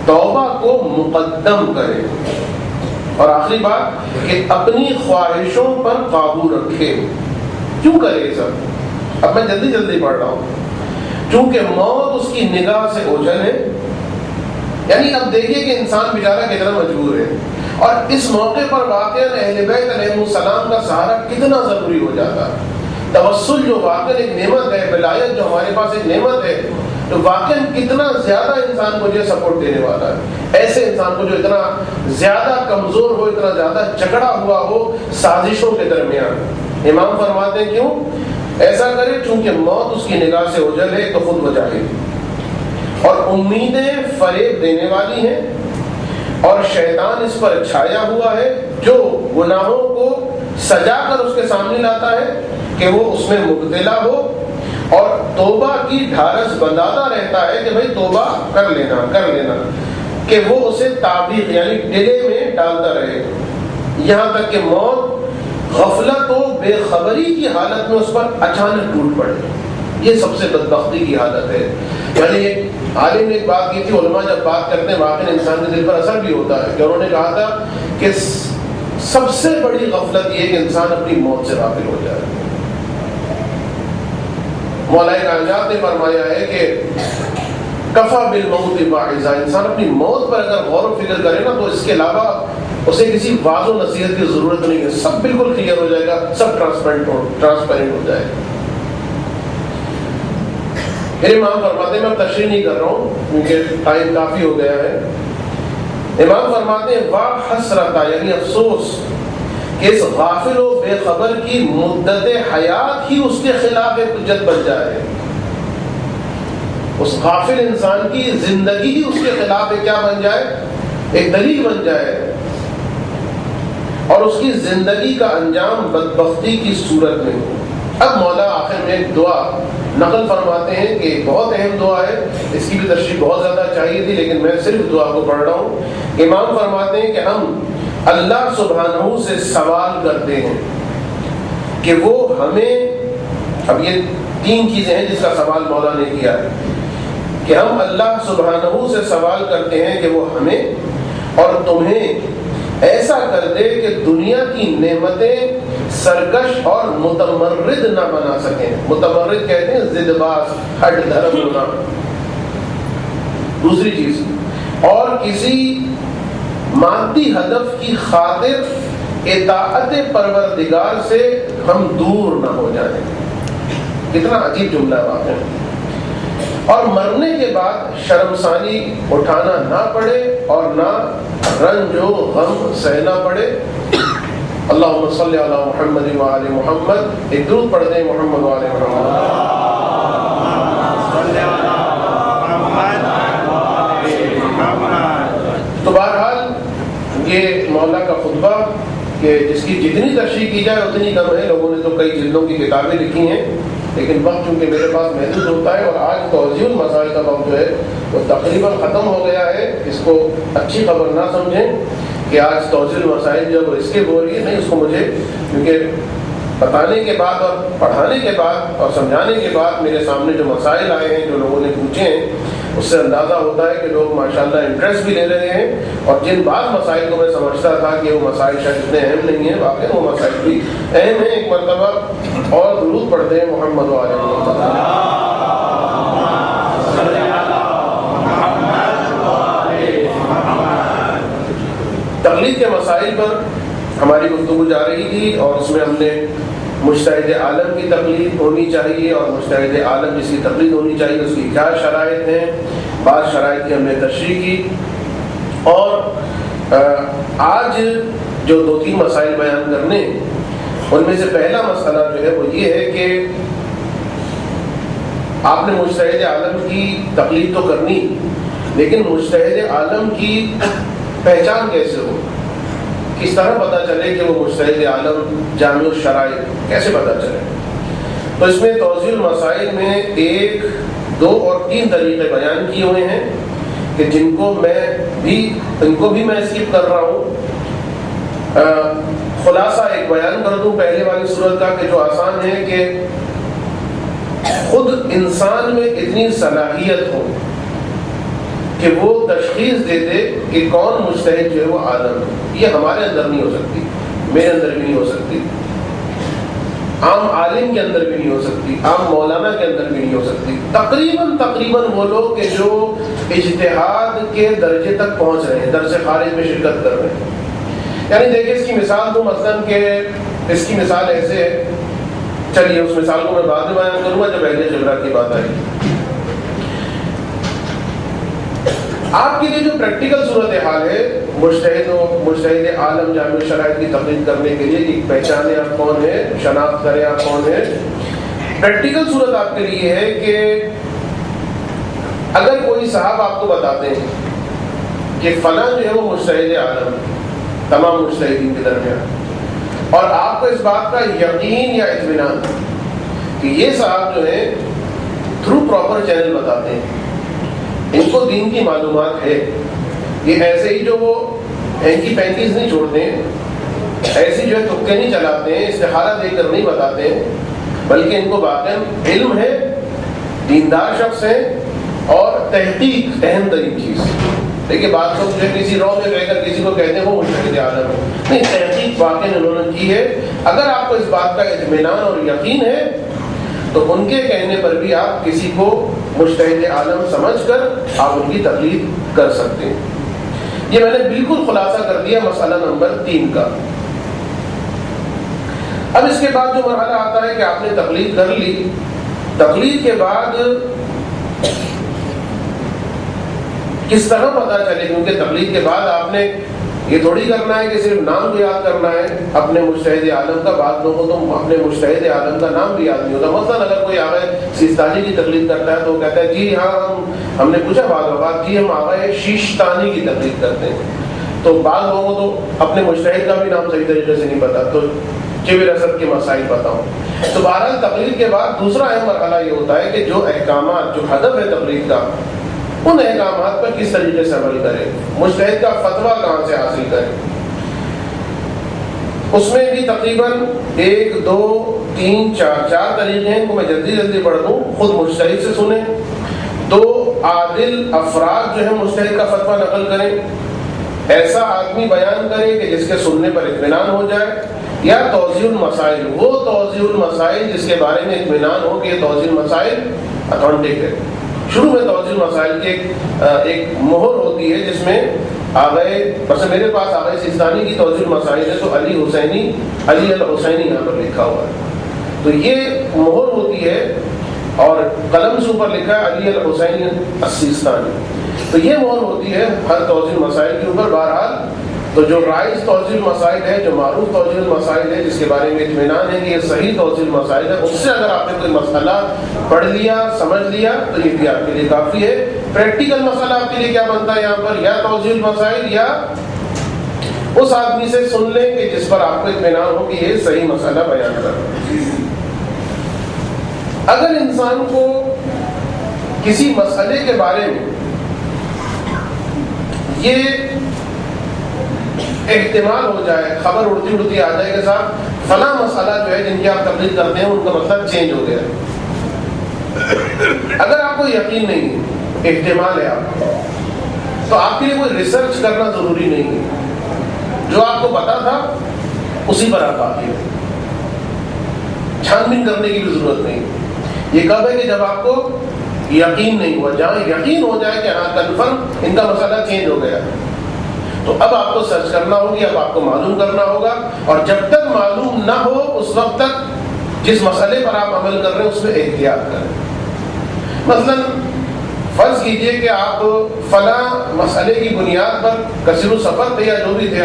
توبہ کو مقدم کرے، اور آخری بات کہ اپنی خواہشوں پر قابو رکھے۔ کیوں کرے یہ سب؟ اب میں جلدی جلدی پڑھ رہا ہوں۔ چونکہ موت اس کی نگاہ سے اوجھل ہے، یعنی اب دیکھیے کہ انسان بیچارہ کتنا مجبور ہے، اور اس موقع پر واقعاً اہل بیت علیہ السلام کا سہارا کتنا ضروری ہو جاتا ہے۔ توسل جو واقعاً ایک نعمت ہے، ولایت جو ہمارے پاس ایک نعمت ہے، تو واقعاً کتنا زیادہ انسان کو جو سپورٹ دینے والا ہے۔ ایسے انسان کو جو اتنا زیادہ کمزور ہو، اتنا زیادہ جکڑا ہوا ہو سازشوں کے درمیان، امام فرماتے ہیں کیوں ایسا کرے؟ چونکہ موت اس کی نگاہ سے اوجھل ہے تو خود وجاہد، اور امیدیں فریب دینے والی ہیں، اور شیطان اس پر چھایا ہوا ہے جو گناہوں کو سجا کر اس کے سامنے لاتا ہے کہ وہ اس میں مبتلا ہو، اور توبہ کی ڈھارس بنداتا رہتا ہے کہ بھائی توبہ کر لینا، کہ وہ اسے تعبیق یعنی ڈلے میں ڈالتا رہے، یہاں تک کہ موت غفلت و بے خبری کی حالت میں اس پر اچانک ٹوٹ پڑے۔ یہ سب سے بدبختی کی حالت ہے۔ یعنی ایک عالم نے ایک بات کی تھی، علماء جب بات کرتے ہیں واقعی انسان کے دل پر اثر بھی ہوتا ہے، کہ انہوں نے کہا تھا کہ سب سے بڑی غفلت یہ کہ انسان اپنی موت سے غافل ہو جائے۔ مولا کائنات نے فرمایا ہے کہ کفا بالموت واعظا، انسان اپنی موت پر اگر غور و فکر کرے نا تو اس کے علاوہ اسے کسی واضح و نصیحت کی ضرورت نہیں ہے، سب بالکل کلیئر ہو جائے گا، سب ٹرانسپیرنٹ ہو جائے گا۔ پھر امام فرماتے ہیں، میں تشریح نہیں کر رہا ہوں کیونکہ ٹائم کافی ہو گیا ہے، امام فرماتے ہیں واہ حسرتا، یعنی افسوس کہ اس غافل و بے خبر کی مدت حیات ہی اس کے خلاف ایک حجت بن جائے، اس غافل انسان کی زندگی ہی اس کے خلاف ایک کیا بن جائے، ایک دلیل بن جائے، اور اس کی زندگی کا انجام بدبختی کی صورت میں ہو۔ اب مولا آخر میں ایک دعا نقل فرماتے ہیں کہ بہت اہم دعا ہے، اس کی بھی تشریح بہت زیادہ چاہیے تھی لیکن میں صرف دعا کو پڑھ رہا ہوں۔ امام فرماتے ہیں کہ ہم اللہ سبحانہ سے سوال کرتے ہیں کہ وہ ہمیں، اب یہ تین چیزیں ہیں جس کا سوال مولا نے کیا ہے، کہ ہم اللہ سبحانہ سے سوال کرتے ہیں کہ وہ ہمیں اور تمہیں ایسا کر دے کہ دنیا کی نعمتیں سرکش اور متمرد نہ بنا سکیں۔ متمرد کہتے ہیں ضد باز، ہٹ دھرم ہونا۔ دوسری چیز، اور کسی مادی ہدف کی خاطر اطاعت پروردگار سے ہم دور نہ ہو جائیں۔ کتنا عجیب جملہ ہے واقعی۔ اور مرنے کے بعد شرمسانی اٹھانا نہ پڑے اور نہ رنج و غم سہنا پڑے۔ اللہم صلی علی محمد و آل محمد، ایک درود پڑھ دیں محمد و آل محمد۔ تو بہرحال یہ مولا کا خطبہ کہ جس کی جتنی تشریح کی جائے اتنی کم ہے، لوگوں نے تو کئی جلدوں کی کتابیں لکھی ہیں، لیکن وقت چونکہ میرے پاس محدود ہوتا ہے، اور آج توضیح المسائل کا وقت جو ہے وہ تقریباً ختم ہو گیا ہے۔ اس کو اچھی خبر نہ سمجھیں کہ آج توضیح المسائل جب اس کے ہو رہی ہے، نہیں، اس کو مجھے کیونکہ بتانے کے بعد اور پڑھانے کے بعد اور سمجھانے کے بعد میرے سامنے جو مسائل آئے ہیں، جو لوگوں نے پوچھے ہیں، اس سے اندازہ ہوتا ہے کہ لوگ ماشاءاللہ انٹرسٹ بھی لے رہے ہیں، اور جن بعض مسائل کو میں سمجھتا تھا کہ وہ مسائل شاید اتنے اہم نہیں ہیں، واقعی وہ مسائل بھی اہم ہیں۔ ایک مرتبہ اور درود پڑھتے ہیں محمد و آل محمد۔ تقلید کے مسائل پر ہماری گفتگو جا رہی تھی، اور اس میں ہم نے مجتہد عالم کی تقلید ہونی چاہیے، اور مجتہد عالم جس کی تقلید ہونی چاہیے اس کی کیا شرائط ہیں، بعض شرائط کی ہم نے تشریح کی، اور آج جو دو تین مسائل بیان کرنے، ان میں سے پہلا مسئلہ جو ہے وہ یہ ہے کہ آپ نے مجتہد عالم کی تقلید تو کرنی، لیکن مجتہد عالم کی پہچان کیسے ہو؟ کس طرح پتہ چلے کہ وہ مجتہد عالم جامع الشرائع، کیسے پتہ چلے؟ تو اس میں توضیح المسائل میں 1، 2 اور 3 طریقے بیان کیے ہوئے ہیں کہ ان کو بھی میں اسکپ کر رہا ہوں۔ خلاصہ ایک بیان کر دوں پہلے والی صورت کا کہ جو آسان ہے کہ خود انسان میں اتنی صلاحیت ہو کہ وہ تشخیص دے دے کہ کون مجتہد جو ہے وہ عالم ہے، یہ ہمارے اندر نہیں ہو سکتی، میرے اندر بھی نہیں ہو سکتی، عام عالم کے اندر بھی نہیں ہو سکتی، عام مولانا کے اندر بھی نہیں ہو سکتی۔ تقریباً وہ لوگ کہ جو اجتہاد کے درجے تک پہنچ رہے ہیں، درس خارج میں شرکت کر رہے ہیں۔ یعنی دیکھیں اس کی مثال دوں، مثلاً کہ اس کی مثال ایسے ہے، چلیے اس مثال کو میں بعد میں بیان کروں گا جب اہل خبرہ کی بات آئے گی۔ آپ کے لیے جو پریکٹیکل صورتحال ہے مجتہد عالم جامع شرائط کی تقلید کرنے کے لیے ایک پہچانے آپ کون ہے، شناخت کریں آپ کون ہے۔ پریکٹیکل صورت آپ کے لیے ہے کہ اگر کوئی صاحب آپ کو بتاتے ہیں کہ فلاں جو ہے وہ مجتہد عالم تمام مجتہدین کے درمیان، اور آپ کو اس بات کا یقین یا اطمینان کہ یہ صاحب جو ہے تھرو پراپر چینل بتاتے ہیں، ان کو دین کی معلومات ہے، یہ ایسے ہی جو وہ ہینکی پینکیز نہیں چھوڑتے ہیں، ایسی جو ہے تکے نہیں چلاتے ہیں، استخارہ دے کر نہیں بتاتے ہیں، بلکہ ان کو واقعاً علم ہے، دیندار شخص ہیں، اور تحقیق اہم ترین چیز۔ دیکھیے بات لوگ جو ہے کسی رو میں کہہ کر کسی کو کہتے ہیں وہ مجتہد عالم ہے، نہیں، تحقیق واقعاً انہوں نے کی ہے۔ اگر آپ کو اس بات کا اطمینان اور یقین ہے تو ان کے کہنے پر بھی آپ کسی کو مجتہد عالم سمجھ کر آپ ان کی تقلید کر سکتے ہیں۔ یہ میں نے بالکل خلاصہ کر دیا مسئلہ نمبر 3 کا۔ اب اس کے بعد جو مرحلہ آتا ہے کہ آپ نے تقلید کر لی، تقلید کے بعد کس طرح پتہ چلے، کیونکہ تقلید کے بعد آپ نے یہ تھوڑی کرنا ہے کہ صرف نام کو یاد کرنا ہے اپنے مجتہد عالم کا۔ بعض لوگوں کو تو اپنے مجتہد عالم کا نام بھی یاد نہیں ہوتا۔ مثلاً اگر کوئی آغا سیستانی کی تقلید کرتا ہے تو وہ کہتا ہے جی ہاں ہم نے پوچھا بعض اوقات جی ہم آغا شیشتانی کی تقلید کرتے ہیں، تو بعض لوگوں کو تو اپنے مجتہد کا بھی نام صحیح طریقے سے نہیں پتا، تو چبر اسد کے مسائل پتا ہوں۔ تو بہرحال تقلید کے بعد دوسرا اہم مرحلہ یہ ہوتا ہے کہ جو احکامات، جو ہدف ہے تقلید کا، ان احکامات پر کس طریقے سے عمل کرے، مجتہد کا فتویٰ کہاں سے حاصل کرے۔ اس میں بھی تقریباً 1، 2، 3، 4 طریقے ہیں، ان کو میں جلدی پڑھ دوں۔ خود مجتہد سے سنیں، 2 عادل افراد جو ہے مجتہد کا فتویٰ نقل کریں، ایسا آدمی بیان کرے کہ جس کے سننے پر اطمینان ہو جائے، یا توضیح المسائل، وہ توضیح المسائل جس کے بارے میں اطمینان ہو کہ یہ توضیح المسائل اتھینٹک ہے۔ شروع میں توضیح المسائل کی ایک مہر ہوتی ہے جس میں مثلا میرے پاس آغا سیستانی کی توضیح المسائل ہے تو علی الحسینی یہاں پر لکھا ہوا ہے، تو یہ مہر ہوتی ہے اور قلم سے اوپر لکھا ہے علی الحسینی السیستانی، تو یہ مہر ہوتی ہے ہر توضیح المسائل کے اوپر۔ بہرحال تو جو رائج توضیح المسائل ہے، جو معروف توضیح المسائل ہے، جس کے بارے میں اطمینان ہے کہ یہ صحیح توضیح المسائل ہے، اس سے اگر آپ نے کوئی مسئلہ پڑھ لیا، سمجھ لیا تو یہ بھی آپ کے لیے کافی ہے۔ پریکٹیکل مسئلہ آپ کے لیے کیا بنتا ہے یہاں پر، یا توضیح المسائل یا اس آدمی سے سن لیں کہ جس پر آپ کو اطمینان ہو کہ یہ صحیح مسئلہ بیان کر رہا ہے۔ اگر انسان کو کسی مسئلے کے بارے میں یہ احتمال ہو جائے، خبر اڑتی آ جائے کہ صاحب فلاں مسئلہ جو ہے جن کی آپ تقلید کرتے ہیں ان کا مطلب چینج ہو گیا، اگر آپ کو یقین نہیں ہے، احتمال ہے آپ کو، تو آپ کے لیے کوئی ریسرچ کرنا ضروری نہیں ہے، جو آپ کو پتا تھا اسی پر آپ باقی ہو، چھان بین کرنے کی بھی ضرورت نہیں۔ یہ کب ہے کہ جب آپ کو یقین نہیں ہوا، جہاں یقین ہو جائے کہ ہاں کنفرم ان کا مسئلہ چینج ہو گیا، تو اب آپ کو سرچ کرنا ہوگی، اب آپ کو معلوم کرنا ہوگا، اور جب تک معلوم نہ ہو اس وقت تک جس مسئلے پر آپ عمل کر رہے ہیں اس میں احتیاط کریں۔ مثلا فرض کیجئے کہ آپ فلاں مسئلے کی بنیاد پر کثیر السفر تھے یا جو بھی تھے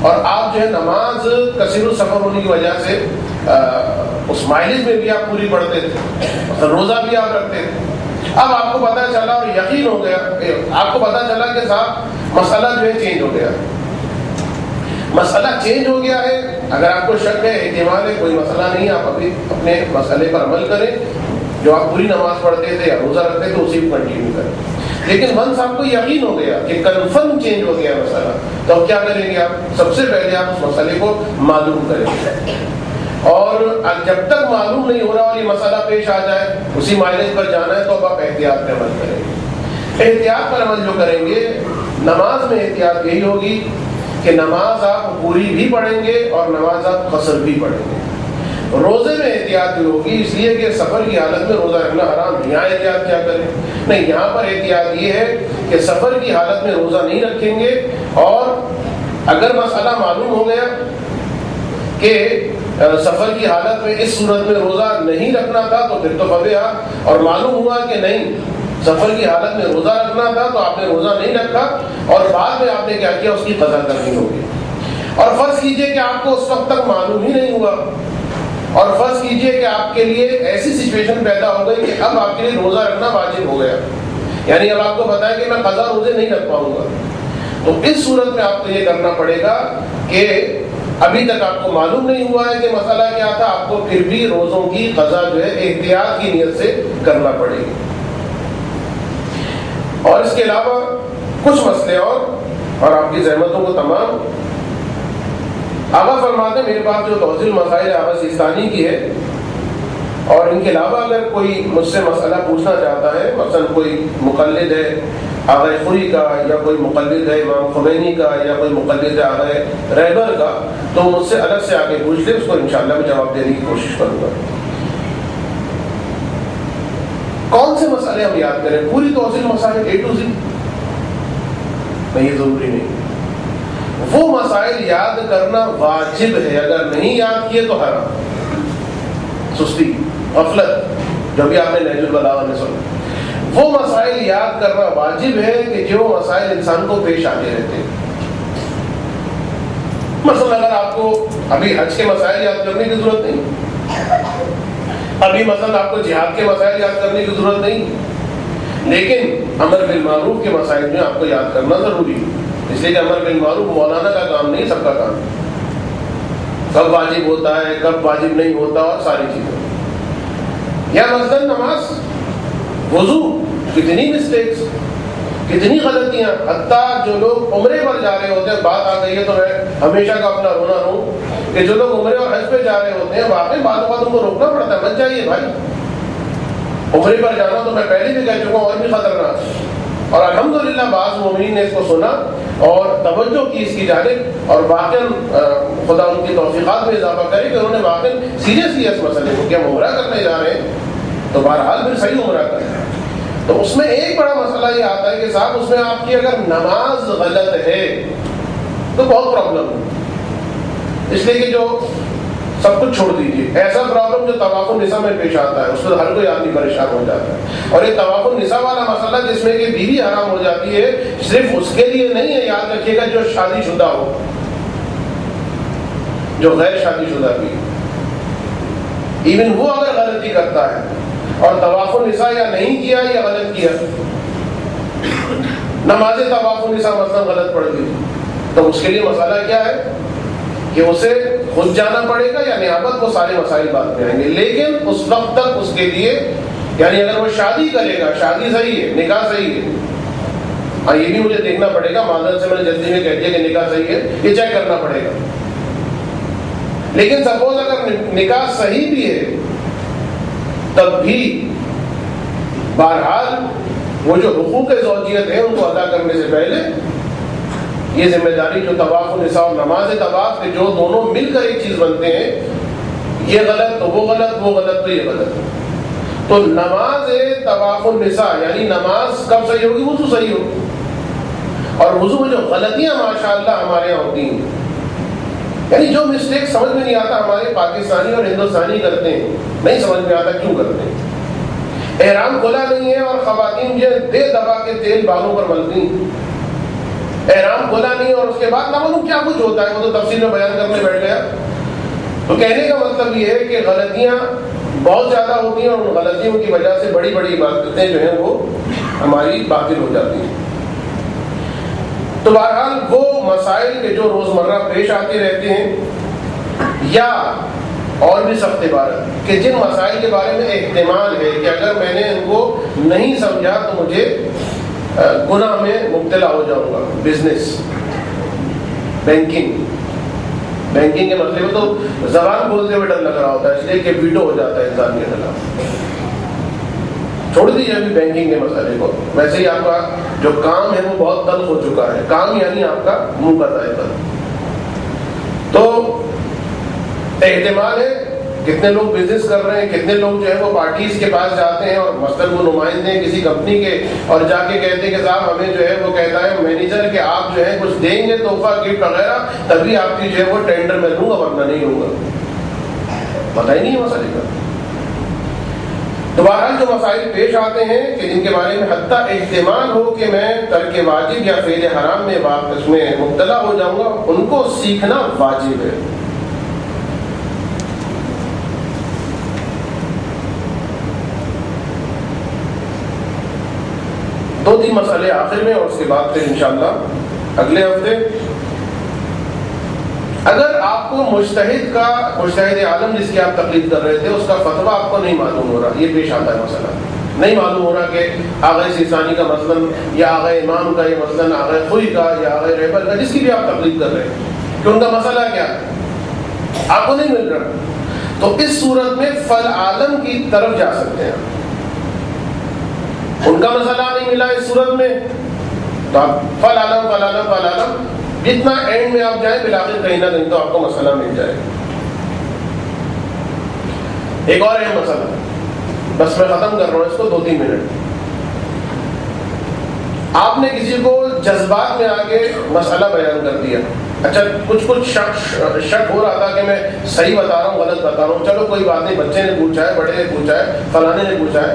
اور آپ جو ہے نماز کثیر السفر ہونے کی وجہ سے اس مائلج میں بھی آپ پوری پڑھتے تھے، روزہ بھی آپ رکھتے تھے، اب آپ کو پتہ چلا اور یقین ہو گیا، آپ کو پتہ چلا کہ صاحب مسئلہ جو ہے چینج ہو گیا، مسئلہ چینج ہو گیا ہے، اگر آپ کو شک ہے، احتمال ہے، کوئی مسئلہ نہیں، آپ ابھی اپنے مسئلے پر عمل کریں، جو آپ پوری نماز پڑھتے تھے یا روزہ رکھتے تھے اسی کو کنٹینیو کریں۔ لیکن ونس آپ کو یقین ہو گیا کہ کنفرم چینج ہو گیا مسئلہ، تو اب کیا کریں گے آپ؟ سب سے پہلے آپ اس مسئلے کو معلوم کریں گے، اور جب تک معلوم نہیں ہو رہا اور یہ مسئلہ پیش آ جائے، اسی مائلج پر جانا ہے تو اب آپ احتیاط پہ عمل کریں گے۔ احتیاط پر عمل جو کریں گے، نماز میں احتیاط یہی ہوگی کہ نماز آپ پوری بھی پڑھیں گے اور نماز آپ قصر بھی پڑھیں گے۔ روزے میں احتیاط بھی ہوگی، اس لیے کہ سفر کی حالت میں روزہ رکھنا حرام ہے۔ یہاں احتیاط کیا کریں؟ نہیں، یہاں پر احتیاط یہ ہے کہ سفر کی حالت میں روزہ نہیں رکھیں گے، اور اگر مسئلہ معلوم ہو گیا کہ سفر کی حالت میں اس صورت میں روزہ نہیں رکھنا تھا تو پھر تو فبیہا، اور معلوم ہوا کہ نہیں سفر کی حالت میں روزہ رکھنا تھا تو آپ نے روزہ نہیں رکھا، اور بعد میں آپ نے کیا کیا، اس کی قضا کرنی ہوگی۔ اور فرض کیجئے کہ آپ کو اس وقت تک معلوم ہی نہیں ہوا، اور فرض کیجئے کہ آپ کے لیے ایسی سچویشن پیدا ہو گئی کہ اب آپ کے لیے روزہ رکھنا واجب ہو گیا، یعنی اب آپ کو پتا ہے کہ میں قضا روزے نہیں رکھ پاؤں گا، تو اس صورت میں آپ کو یہ کرنا پڑے گا کہ ابھی تک آپ کو معلوم نہیں ہوا ہے کہ مسئلہ کیا تھا، آپ کو پھر بھی روزوں کی قضا جو ہے احتیاط کی نیت سے کرنا پڑے گی۔ اور اس کے علاوہ کچھ مسئلے اور آپ کی زحمتوں کو تمام آغا فرماتے ہیں، میرے پاس جو توضیح مسائل آغا سیستانی کی ہے، اور ان کے علاوہ اگر کوئی مجھ سے مسئلہ پوچھنا چاہتا ہے، مثلا کوئی مقلد ہے آغا خوری کا، یا کوئی مقلد ہے امام خمینی کا، یا کوئی مقلد ہے آغا رہبر کا، تو مجھ سے الگ سے آگے پوچھ لے، اس کو انشاءاللہ میں جواب دینے کی کوشش کروں گا۔ کون سے مسئلے ہم یاد کریں؟ پوری توضیح مسائل A to Z؟ نہیں، یہ ضروری نہیں۔ وہ مسائل یاد کرنا واجب ہے، اگر نہیں یاد کیے تو حرام، سستی، غفلت، جو بھی آپ نے نہج البلاغہ میں سنا۔ وہ مسائل یاد کرنا واجب ہے کہ جو مسائل انسان کو پیش آتے رہتے ہیں۔ مثلا اگر آپ کو ابھی حج کے مسائل یاد کرنے کی ضرورت نہیں، ابھی مثلا آپ کو جہاد کے مسائل یاد کرنے کی ضرورت نہیں، لیکن امر بالمعروف کے مسائل میں آپ کو یاد کرنا ضروری ہے، اس لیے کہ امر بالمعروف مولانا کا کام نہیں، سب کا کام، کب واجب ہوتا ہے کب واجب نہیں ہوتا اور ساری چیزیں۔ یا مثلا نماز، وضو، کتنی مسٹیکس، کتنی غلطیاں، حتیٰ جو لوگ عمرے پر جا رہے ہوتے ہیں، بات آ گئی ہے تو میں ہمیشہ کا اپنا رونا رہوں کہ جو لوگ عمرے اور حج پہ جا رہے ہوتے ہیں، واقعی بعض اوقات ان کو روکنا پڑتا ہے، مت جائیے بھائی، عمرے پر جانا تو میں پہلے بھی کہہ چکا ہوں اور بھی خطرناک ہے۔ اور الحمدللہ بعض مومنین نے اس کو سنا اور توجہ کی اس کی جانب، اور واقعاً خدا ان کی توفیقات میں اضافہ کرے کہ انہوں نے واقعاً سیریسلی اس مسئلے کو کہ ہم عمرہ کرنے جا رہے ہیں تو بہرحال پھر صحیح عمرہ کریں۔ تو اس میں ایک بڑا مسئلہ یہ آتا ہے کہ صاحب اس میں آپ کی اگر نماز غلط ہے تو بہت پرابلم ہے، اس لیے کہ جو سب کچھ چھوڑ دیجیے، ایسا پرابلم جو طواف النساء میں پیش آتا ہے، اس میں ہر کوئی آدمی پریشان ہو جاتا ہے، اور یہ طواف النساء والا مسئلہ جس میں کہ بیوی حرام ہو جاتی ہے، صرف اس کے لیے نہیں ہے، یاد رکھیے گا جو شادی شدہ ہو، جو غیر شادی شدہ بھی، ایون وہ اگر غلطی کرتا ہے اور طواف النساء یا نہیں کیا یا غلط کیا، نماز طواف النساء مثلا غلط پڑھ گئی، تو اس کے لیے مسئلہ کیا ہے کہ اسے خود جانا پڑے گا یا نیابت، کو سارے مسائل بعد میں آئیں گے، لیکن اس وقت تک اس کے لیے، یعنی اگر وہ شادی کرے گا، شادی صحیح ہے، نکاح صحیح ہے، ہاں یہ بھی مجھے دیکھنا پڑے گا، معذرت سے میں نے جلدی میں کہہ دیا کہ نکاح صحیح ہے، یہ چیک کرنا پڑے گا، لیکن سپوز اگر نکاح صحیح بھی ہے تب بھی بہرحال وہ جو حقوق زوجیت ہے ان کو ادا کرنے سے پہلے یہ ذمہ داری جو طواف النساء اور نماز طواف کے جو دونوں مل کر ایک چیز بنتے ہیں، یہ غلط تو وہ غلط، وہ غلط تو یہ غلط، تو نماز طواف النساء یعنی نماز کب صحیح ہوگی؟ وضو صحیح ہوگی، اور وضو میں جو غلطیاں ماشاءاللہ ہمارے یہاں ہوتی ہیں، یعنی جو مسٹیک سمجھ میں نہیں آتا ہمارے پاکستانی اور ہندوستانی کرتے ہیں، نہیں سمجھ میں آتا کیوں کرتے ہیں۔ احرام کھولا نہیں ہے اور خواتین جو دے دبا کے تیل بالوں پر ملتی ہیں، احرام کھولا نہیں اور اس کے بعد نہ معلوم کیا کچھ ہوتا ہے، وہ تو تفصیل میں بیان کرنے بیٹھ گیا۔ تو کہنے کا مطلب یہ ہے کہ غلطیاں بہت زیادہ ہوتی ہیں، اور ان غلطیوں کی وجہ سے بڑی بڑی عبادتیں جو ہیں وہ ہماری باطل ہو جاتی ہیں۔ تو بہرحال وہ مسائل کے جو روزمرہ پیش آتے رہتے ہیں، یا اور بھی سخت عبارت کہ جن مسائل کے بارے میں احتمال ہے کہ اگر میں نے ان کو نہیں سمجھا تو مجھے گناہ میں مبتلا ہو جاؤں گا. بزنس، بینکنگ کے مسئلے میں تو زبان بولتے ہوئے ڈر لگ رہا ہوتا ہے، اس لیے کہ ویٹو ہو جاتا ہے انسان کے خلاف. چھوڑ دیجیے ابھی بینکنگ کے مسئلے کو، ویسے ہی آپ کا جو کام ہے وہ بہت تلخ ہو چکا ہے. کام یعنی آپ کا منہ کا ذائقہ. تو احتمال ہے کتنے لوگ بزنس کر رہے ہیں، کتنے لوگ جو ہے وہ پارٹیز کے پاس جاتے ہیں اور مثلاً وہ نمائندے ہیں کسی کمپنی کے، اور جا کے کہتے ہیں کہ صاحب ہمیں جو ہے وہ کہتا ہے مینیجر کہ آپ جو ہے کچھ دیں گے تحفہ گفٹ وغیرہ تبھی آپ کی جو ہے وہ ٹینڈر میں لوں گا ورنہ نہیں لوں گا. پتہ ہی نہیں ہے مسئلے کا. تو بہرحال جو مسائل پیش آتے ہیں کہ جن کے بارے میں حتیٰ احتمال ہو کہ میں ترک واجب یا فعل حرام میں اس میں مبتلا ہو جاؤں گا، ان کو سیکھنا واجب ہے. دو تین مسئلے آخر میں اور اس کے بعد پھر انشاءاللہ اگلے ہفتے. اگر آپ کو مجتہد عالم جس کی آپ تقلید کر رہے تھے اس کا فتویٰ آپ کو نہیں معلوم ہو رہا، یہ پیش آتا ہے مسئلہ، نہیں معلوم ہو رہا کہ آغا سیستانی کا مثلاً یا آغا امام کا، یا مثلاً آغا خوئی کا، یا آغا رہبر کا، جس کی بھی آپ تقلید کر رہے ہیں کہ ان کا مسئلہ کیا ہے، آپ کو نہیں مل رہا، تو اس صورت میں فل عالم کی طرف جا سکتے ہیں. ان کا مسئلہ نہیں ملا اس صورت میں تو آپ فل عالم جتنا اینڈ میں آپ جائیں بالآخر کہیں نہ کہیں تو آپ کو مسئلہ مل جائے. ایک اور ہے مسئلہ، بس میں ختم کر رہا ہوں اس کو 2-3 منٹ. آپ نے کسی کو جذبات میں آ کے مسئلہ بیان کر دیا، اچھا کچھ شک ہو رہا تھا کہ میں صحیح بتا رہا ہوں غلط بتا رہا ہوں، چلو کوئی بات نہیں، بچے نے پوچھا ہے، بڑے نے پوچھا ہے، فلانے نے پوچھا ہے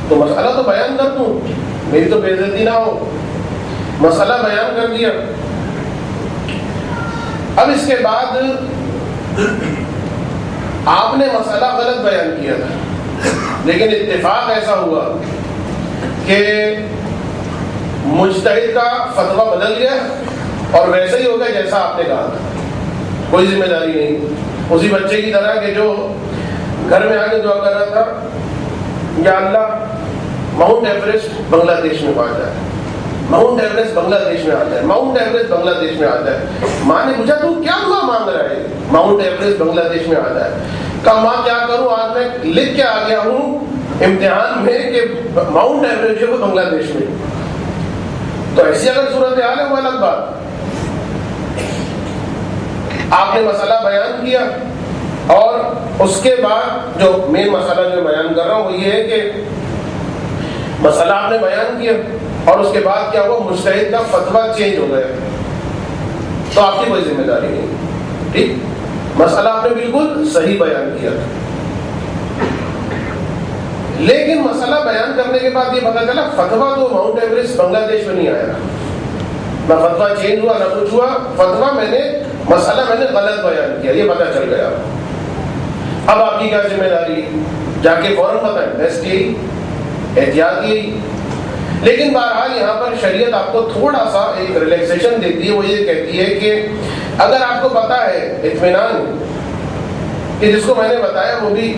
تو مسئلہ تو بیان کر دوں، میری تو بے عزتی نہ ہو. مسئلہ بیان کر دیا. اب اس کے بعد آپ نے مسئلہ غلط بیان کیا تھا، لیکن اتفاق ایسا ہوا کہ مجتہد کا فتویٰ بدل گیا اور ویسے ہی ہو گیا جیسا آپ نے کہا تھا. کوئی ذمہ داری نہیں. اسی بچے کی طرح کہ جو گھر میں آ کے دعا کر رہا تھا یا اللہ ماؤنٹ ایوریسٹ بنگلہ دیش میں پہنچ جائے، ماؤنٹ ایوریسٹ بنگلہ دیش میں آ جائے، ماؤنٹ ایوریسٹ بنگلہ دیش میں آ جائے. ماں نے پوچھا تو کیا دعا مانگ رہا ہے؟ ماؤنٹ ایوریسٹ بنگلہ دیش میں آ جائے. کہا ماں کیا کروں، آج میں لکھ کے آ گیا ہوں امتحان میں کہ ماؤنٹ ایوریسٹ ہے وہ بنگلہ دیش میں. تو ایسی اگر صورتحال ہے وہ الگ بات. آپ نے مسئلہ بیان کیا اور اس کے بعد جو مین مسئلہ جو بیان کر رہا ہوں وہ یہ ہے کہ مسئلہ آپ نے بیان کیا اور اس کے بعد کیا ہوا، مجتہد کا فتویٰ چینج ہو گیا تو آپ کی کوئی ذمہ داری نہیں. ٹھیک، مسئلہ آپ نے بالکل صحیح بیان کیا تھا، لیکن مسئلہ بیان کرنے کے بعد یہ پتا چلا فتویٰ تو ماؤنٹ ایوریسٹ بنگلہ دیش میں نہیں آیا، نہ فتویٰ چینج ہوا نہ کچھ ہوا، فتویٰ مسئلہ میں نے غلط بیان کیا، یہ پتا چل گیا. اب آپ کی کیا ذمہ داری، جا کے فوراً بتائیں، بیسٹ یہی، احتیاط یہی. لیکن بہرحال یہاں پر شریعت آپ کو تھوڑا سا ایک ریلیکسیشن دیتی ہے، وہ یہ کہتی ہے کہ اگر آپ کو پتا ہے اطمینان کہ جس کو میں نے بتایا وہ بھی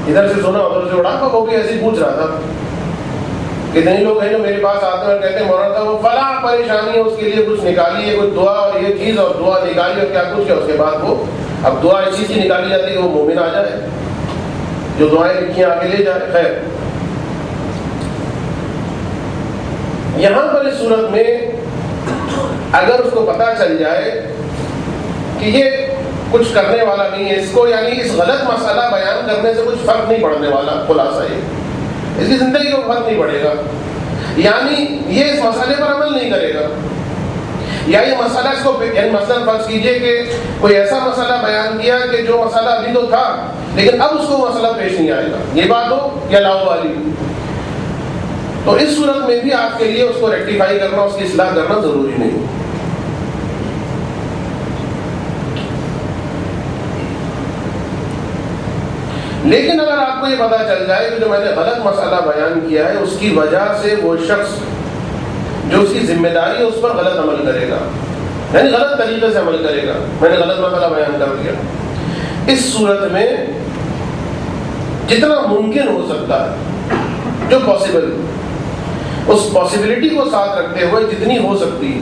ادھر سے سنا ادھر سے اڑا، وہ بھی ایسے پوچھ رہا تھا. کتنے لوگ ہیں جو میرے پاس آتے ہیں اور کہتے ہیں مولانا صاحب وہ فلاں پریشانی ہے، اس کے لیے کچھ نکالیے، کچھ دعا اور یہ چیز، اور دعا نکالی اور کیا کچھ کیا، اس کے بعد وہ اب دعا اس چیز کی نکالی جاتی ہے کہ وہ مومن آ جائے، جو دعائیں لکھی آ کے لے جائے. خیر، یہاں پر اس صورت میں اگر اس کو پتہ چل جائے کہ یہ کچھ کرنے والا نہیں ہے، اس کو یعنی اس غلط مسئلہ بیان کرنے سے کچھ فرق نہیں پڑنے والا، خلاصہ یہ اس کی زندگی کو فرق نہیں پڑے گا، یعنی یہ اس مسئلے پر عمل نہیں کرے گا، یا یہ مسئلہ اس کو یعنی مثلاً فرض کیجئے کہ کوئی ایسا مسئلہ بیان کیا کہ جو مسئلہ ابھی تو تھا لیکن اب اس کو مسئلہ پیش نہیں آئے گا، یہ بات ہو یا لاؤ والی، تو اس صورت میں بھی آپ کے لیے اس کو ریکٹیفائی کرنا، اس کی اصلاح کرنا ضروری نہیں. لیکن اگر آپ کو یہ پتا چل جائے کہ جو میں نے غلط مسئلہ بیان کیا ہے اس کی وجہ سے وہ شخص جو اس کی ذمہ داری ہے اس پر غلط عمل کرے گا، یعنی غلط طریقے سے عمل کرے گا. میں نے غلط مسئلہ بیان کر دیا. اس صورت میں جتنا ممکن ہو سکتا ہے، جو پاسبل، اس پاسبلٹی کو ساتھ رکھتے ہوئے جتنی ہو سکتی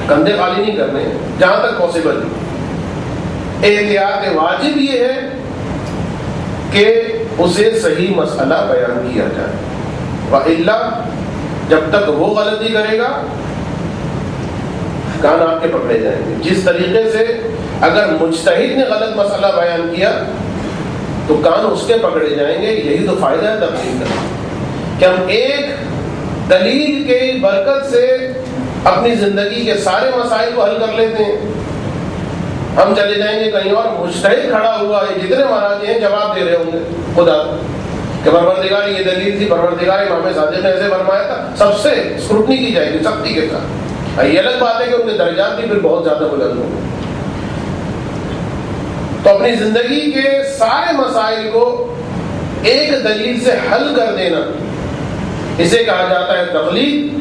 کندھے خالی نہیں کرنے، جہاں تک پاسبل. احتیاط واجب یہ ہے کہ اسے صحیح مسئلہ بیان کیا جائے، وَإِلَّا جب تک وہ غلطی کرے گا کان آپ کے پکڑے جائیں گے. جس طریقے سے اگر مجتہد نے غلط مسئلہ بیان کیا تو کان اس کے پکڑے جائیں گے. یہی تو فائدہ ہے تبلیغ کا، کہ ہم ایک دلیل کے برکت سے اپنی زندگی کے سارے مسائل کو حل کر لیتے ہیں. ہم چلے جائیں گے کہیں اور، مجتہد کھڑا ہوا ہے، جتنے مہاراج ہیں جواب دے رہے ہوں گے خدا کہ پروردگار یہ دلیل تھی، پروردگار امام صادق نے ایسے فرمایا تھا. سب سے اسکروٹنی کی جائے گی سختی کے ساتھ. یہ الگ بات ہے کہ ان کے درجات بھی پھر بہت زیادہ بلند ہوں گے. تو اپنی زندگی کے سارے مسائل کو ایک دلیل سے حل کر دینا، اسے کہا جاتا ہے تخلیق.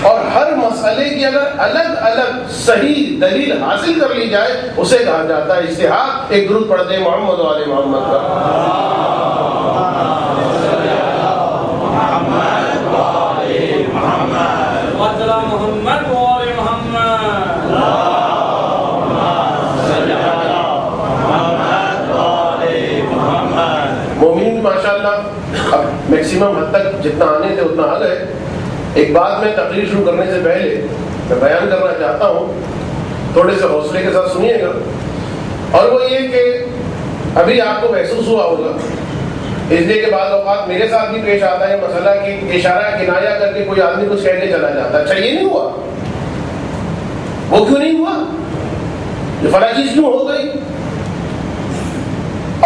اور ہر مسئلے کی اگر الگ الگ صحیح دلیل حاصل کر لی جائے اسے کہا جاتا ہے اجتہاد. ایک درود پڑھتے ہیں محمد و آل محمد کا. مومنین ماشاء اللہ اب میکسیمم حد تک جتنا آنے تھے اتنا آ گئے. ایک بات میں تقریر شروع کرنے سے پہلے میں بیان کرنا چاہتا ہوں، تھوڑے سے حوصلے کے ساتھ سنیے گا. اور وہ یہ کہ ابھی آپ کو محسوس ہوا ہوگا، اس لیے کہ بعض اوقات میرے ساتھ بھی پیش آتا ہے مسئلہ کہ اشارہ کنایا کر کے کوئی آدمی کچھ کہہ کے چلا جاتا ہے. اچھا یہ نہیں ہوا، وہ کیوں نہیں ہوا، یہ فلاں چیز کیوں ہو گئی،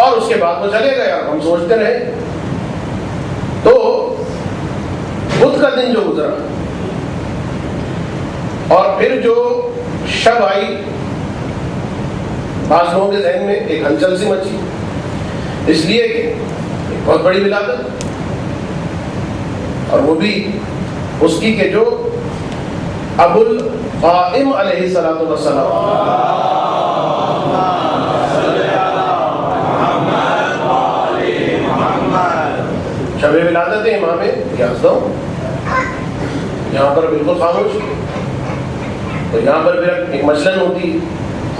اور اس کے بعد وہ چلے گئے اور ہم سوچتے رہے. تو بدھ کا دن جو گزرا اور پھر جو شب آئی، بعض لوگوں کے ذہن میں ایک ہلچل سی مچی، اس لیے کہ ایک بہت بڑی ولادت، اور وہ بھی اس کی کہ جو ابو القاسم علیہ الصلوۃ والسلام شب ولادت امام یزداں. یہاں پر بالکل خاموش، تو یہاں پر پھر ایک مجلن ہوتی.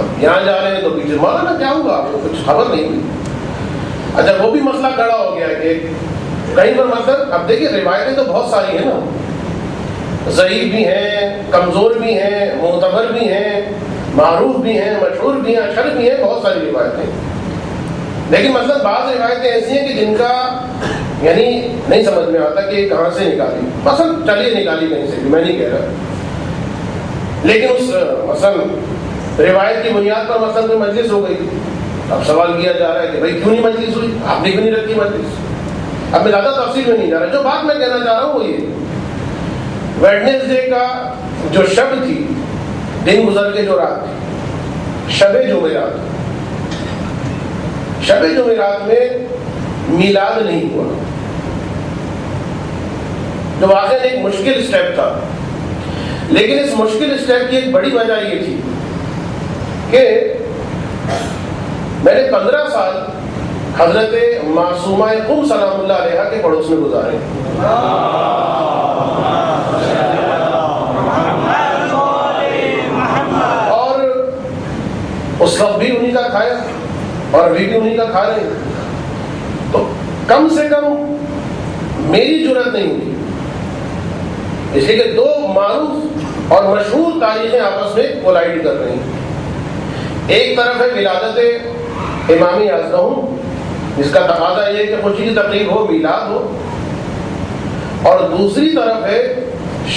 اب یہاں جا رہے ہیں تو پیچھے مولانا کیا ہوگا، آپ کو کچھ خبر نہیں ہوئی. اچھا وہ بھی مسئلہ کھڑا ہو گیا کہ کہیں پر مثلا اب دیکھیے روایتیں تو بہت ساری ہیں نا، ضعیف بھی ہیں، کمزور بھی ہیں، معتبر بھی ہیں، معروف بھی ہیں، مشہور بھی ہیں، اشر بھی ہیں، بہت ساری روایتیں. لیکن مثلا بعض روایتیں ایسی ہیں کہ جن کا یعنی نہیں سمجھ میں آتا کہ کہاں سے نکالی. مثلا چلیے نکالی کہیں سے بھی، میں نہیں کہہ رہا، لیکن اس مثلا روایت کی بنیاد پر مثلا کوئی مجلس ہو گئی. اب سوال کیا جا رہا ہے کہ بھائی کیوں نہیں مجلس ہوئی، آپ نے کیوں نہیں رکھی مجلس. اب میں زیادہ تفصیل میں نہیں جا رہا، جو بات میں کہنا چاہ رہا ہوں وہ یہ ویڈنسڈے کا جو شب تھی، دن گزر کے جو رات تھی، شب جمعرات. شب جمعرات میں میلاد نہیں ہوا، جو واقعی ایک مشکل اسٹیپ تھا. لیکن اس مشکل اسٹیپ کی ایک بڑی وجہ یہ تھی کہ میں نے 15 سال حضرت معصومہ قم سلام اللہ علیہا کے پڑوس میں گزارے. اور اس وقت بھی انہی کا کھایا اور ابھی بھی انہی کا کھا رہے ہیں. تو کم سے کم میری جرأت نہیں ہوئی، اس لیے کہ دو معروف اور مشہور تاریخیں آپس میں کولائڈ کر رہی ہیں. ایک طرف ہے ولادت امام یزداں، جس کا تقاضا یہ ہے کہ خوشی کی تقریب ہو، میلاد ہو، اور دوسری طرف ہے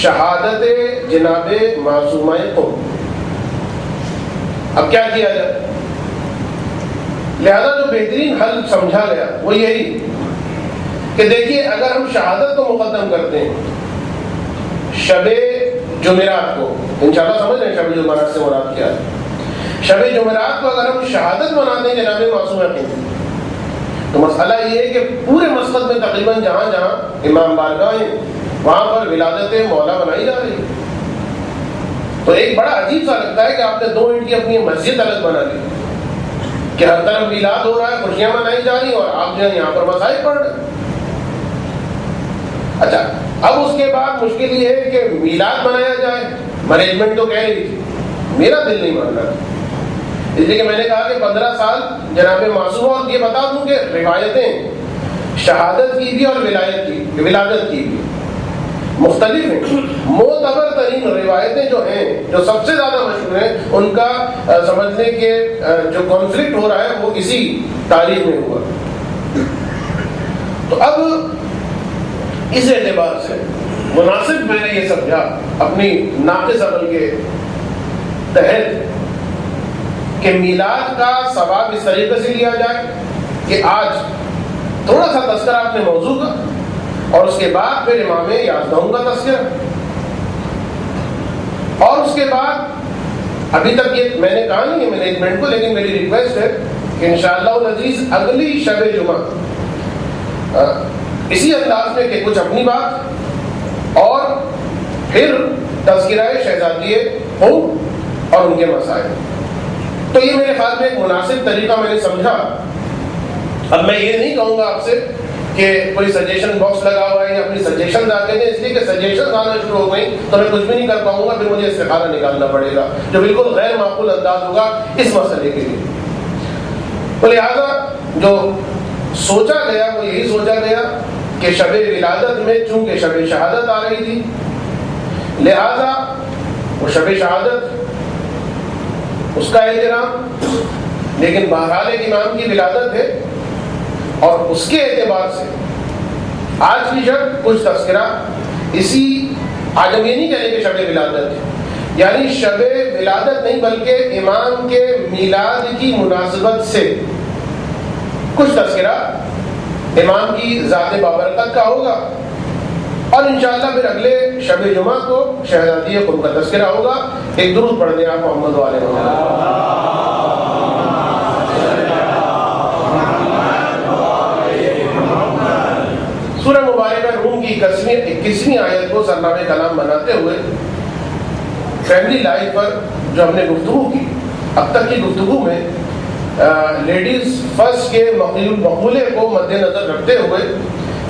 شہادت جناب معصومہ قم. اب کیا کیا جائے؟ لہذا جو بہترین حل سمجھا گیا وہ یہی کہ دیکھیے اگر ہم شہادت کو مقدم کرتے ہیں شب جمعرات کو، انشاءاللہ سمجھ رہے ہیں شب جمعرات سے مراد کیا ہے. شب جمعرات کو اگر ہم شہادت مناتے ہیں جناب معصومہ قم، تو مسئلہ یہ ہے کہ پورے مسقط میں تقریباً جہاں جہاں امام بارگاہیں وہاں پر ولادت مولا بنائی جا رہی ہے. تو ایک بڑا عجیب سا لگتا ہے کہ آپ نے 2 اینٹ کی اپنی مسجد الگ بنا لی کہ ہر طرف میلاد ہو رہا ہے, خوشیاں منائی جا رہی ہیں, اور آپ جو ہے یہاں پر مسائل پڑھ رہے ہیں. اچھا, اب اس کے بعد مشکل یہ ہے کہ میلاد منایا جائے. مینجمنٹ تو کہہ رہی تھی, میرا دل نہیں مان رہا, اس لیے کہ میں نے کہا کہ 15 سال جناب معصومہ. اور یہ بتا دوں کہ روایتیں شہادت کی بھی اور ولادت کی بھی مختلف ہیں. معتبر ترین روایتیں جو ہیں, جو سب سے زیادہ مشہور ہیں, ان کا سمجھنے کے جو کانفلکٹ ہو رہا ہے وہ اسی تاریخ میں ہوا. تو اب اس اعتبار سے مناسب میں نے یہ سمجھا اپنی ناقص عمل کے تحت کہ میلاد کا ثواب اس طریقے سے لیا جائے کہ آج تھوڑا سا تذکرہ اپنے موضوع کا, اور اس کے بعد پھر امام یازدہوں کا تذکرہ, اور اس کے بعد ابھی تک یہ میں نے کہا نہیں ہے مینجمنٹ کو, لیکن میری ریکویسٹ ہے کہ انشاءاللہ العزیز اگلی شب جمعہ اسی انداز میں کہ کچھ اپنی بات اور پھر تذکرہ شہزادیے ہو اور ان کے مسائل. تو یہ میرے خیال میں ایک مناسب طریقہ میں نے سمجھا. اب میں یہ نہیں کہوں گا آپ سے کہ کوئی سجیشن باکس لگا ہوا ہے یا اپنی سجیشن آتے ہیں, اس لیے کہ سجیشن آنا شروع ہو گئی تو میں کچھ بھی نہیں کر پاؤں گا, پھر مجھے استخارہ نکالنا پڑے گا جو بالکل غیر معقول انداز ہوگا اس مسئلے کے لیے. تو لہٰذا جو سوچا گیا وہ یہی سوچا گیا کہ شب ولادت میں چونکہ شب شہادت آ رہی تھی, لہذا وہ شب شہادت اس کا احترام, لیکن بہرحال ایک امام کی ولادت ہے, اور اس کے اعتبار سے آج کی شب کچھ تذکرہ اسی, آج ہم یہ نہیں کہہ رہے کہ شب ولادت ہے, یعنی شب ولادت نہیں بلکہ امام کے میلاد کی مناسبت سے کچھ تذکرہ امام کی ذات بابرکت کا ہوگا, اور انشاءاللہ پھر اگلے شب جمعہ کو شہزادی قرب کا تذکرہ ہوگا. ایک درود پڑھ دیں آپ محمد والے محمد. سورہ مبارکہ روم کی 21ویں آیت کو سرنامہ کلام بناتے ہوئے فیملی لائف پر جو ہم نے گفتگو کی, اب تک کی گفتگو میں لیڈیز فرسٹ کے مقولے کو مد نظر رکھتے ہوئے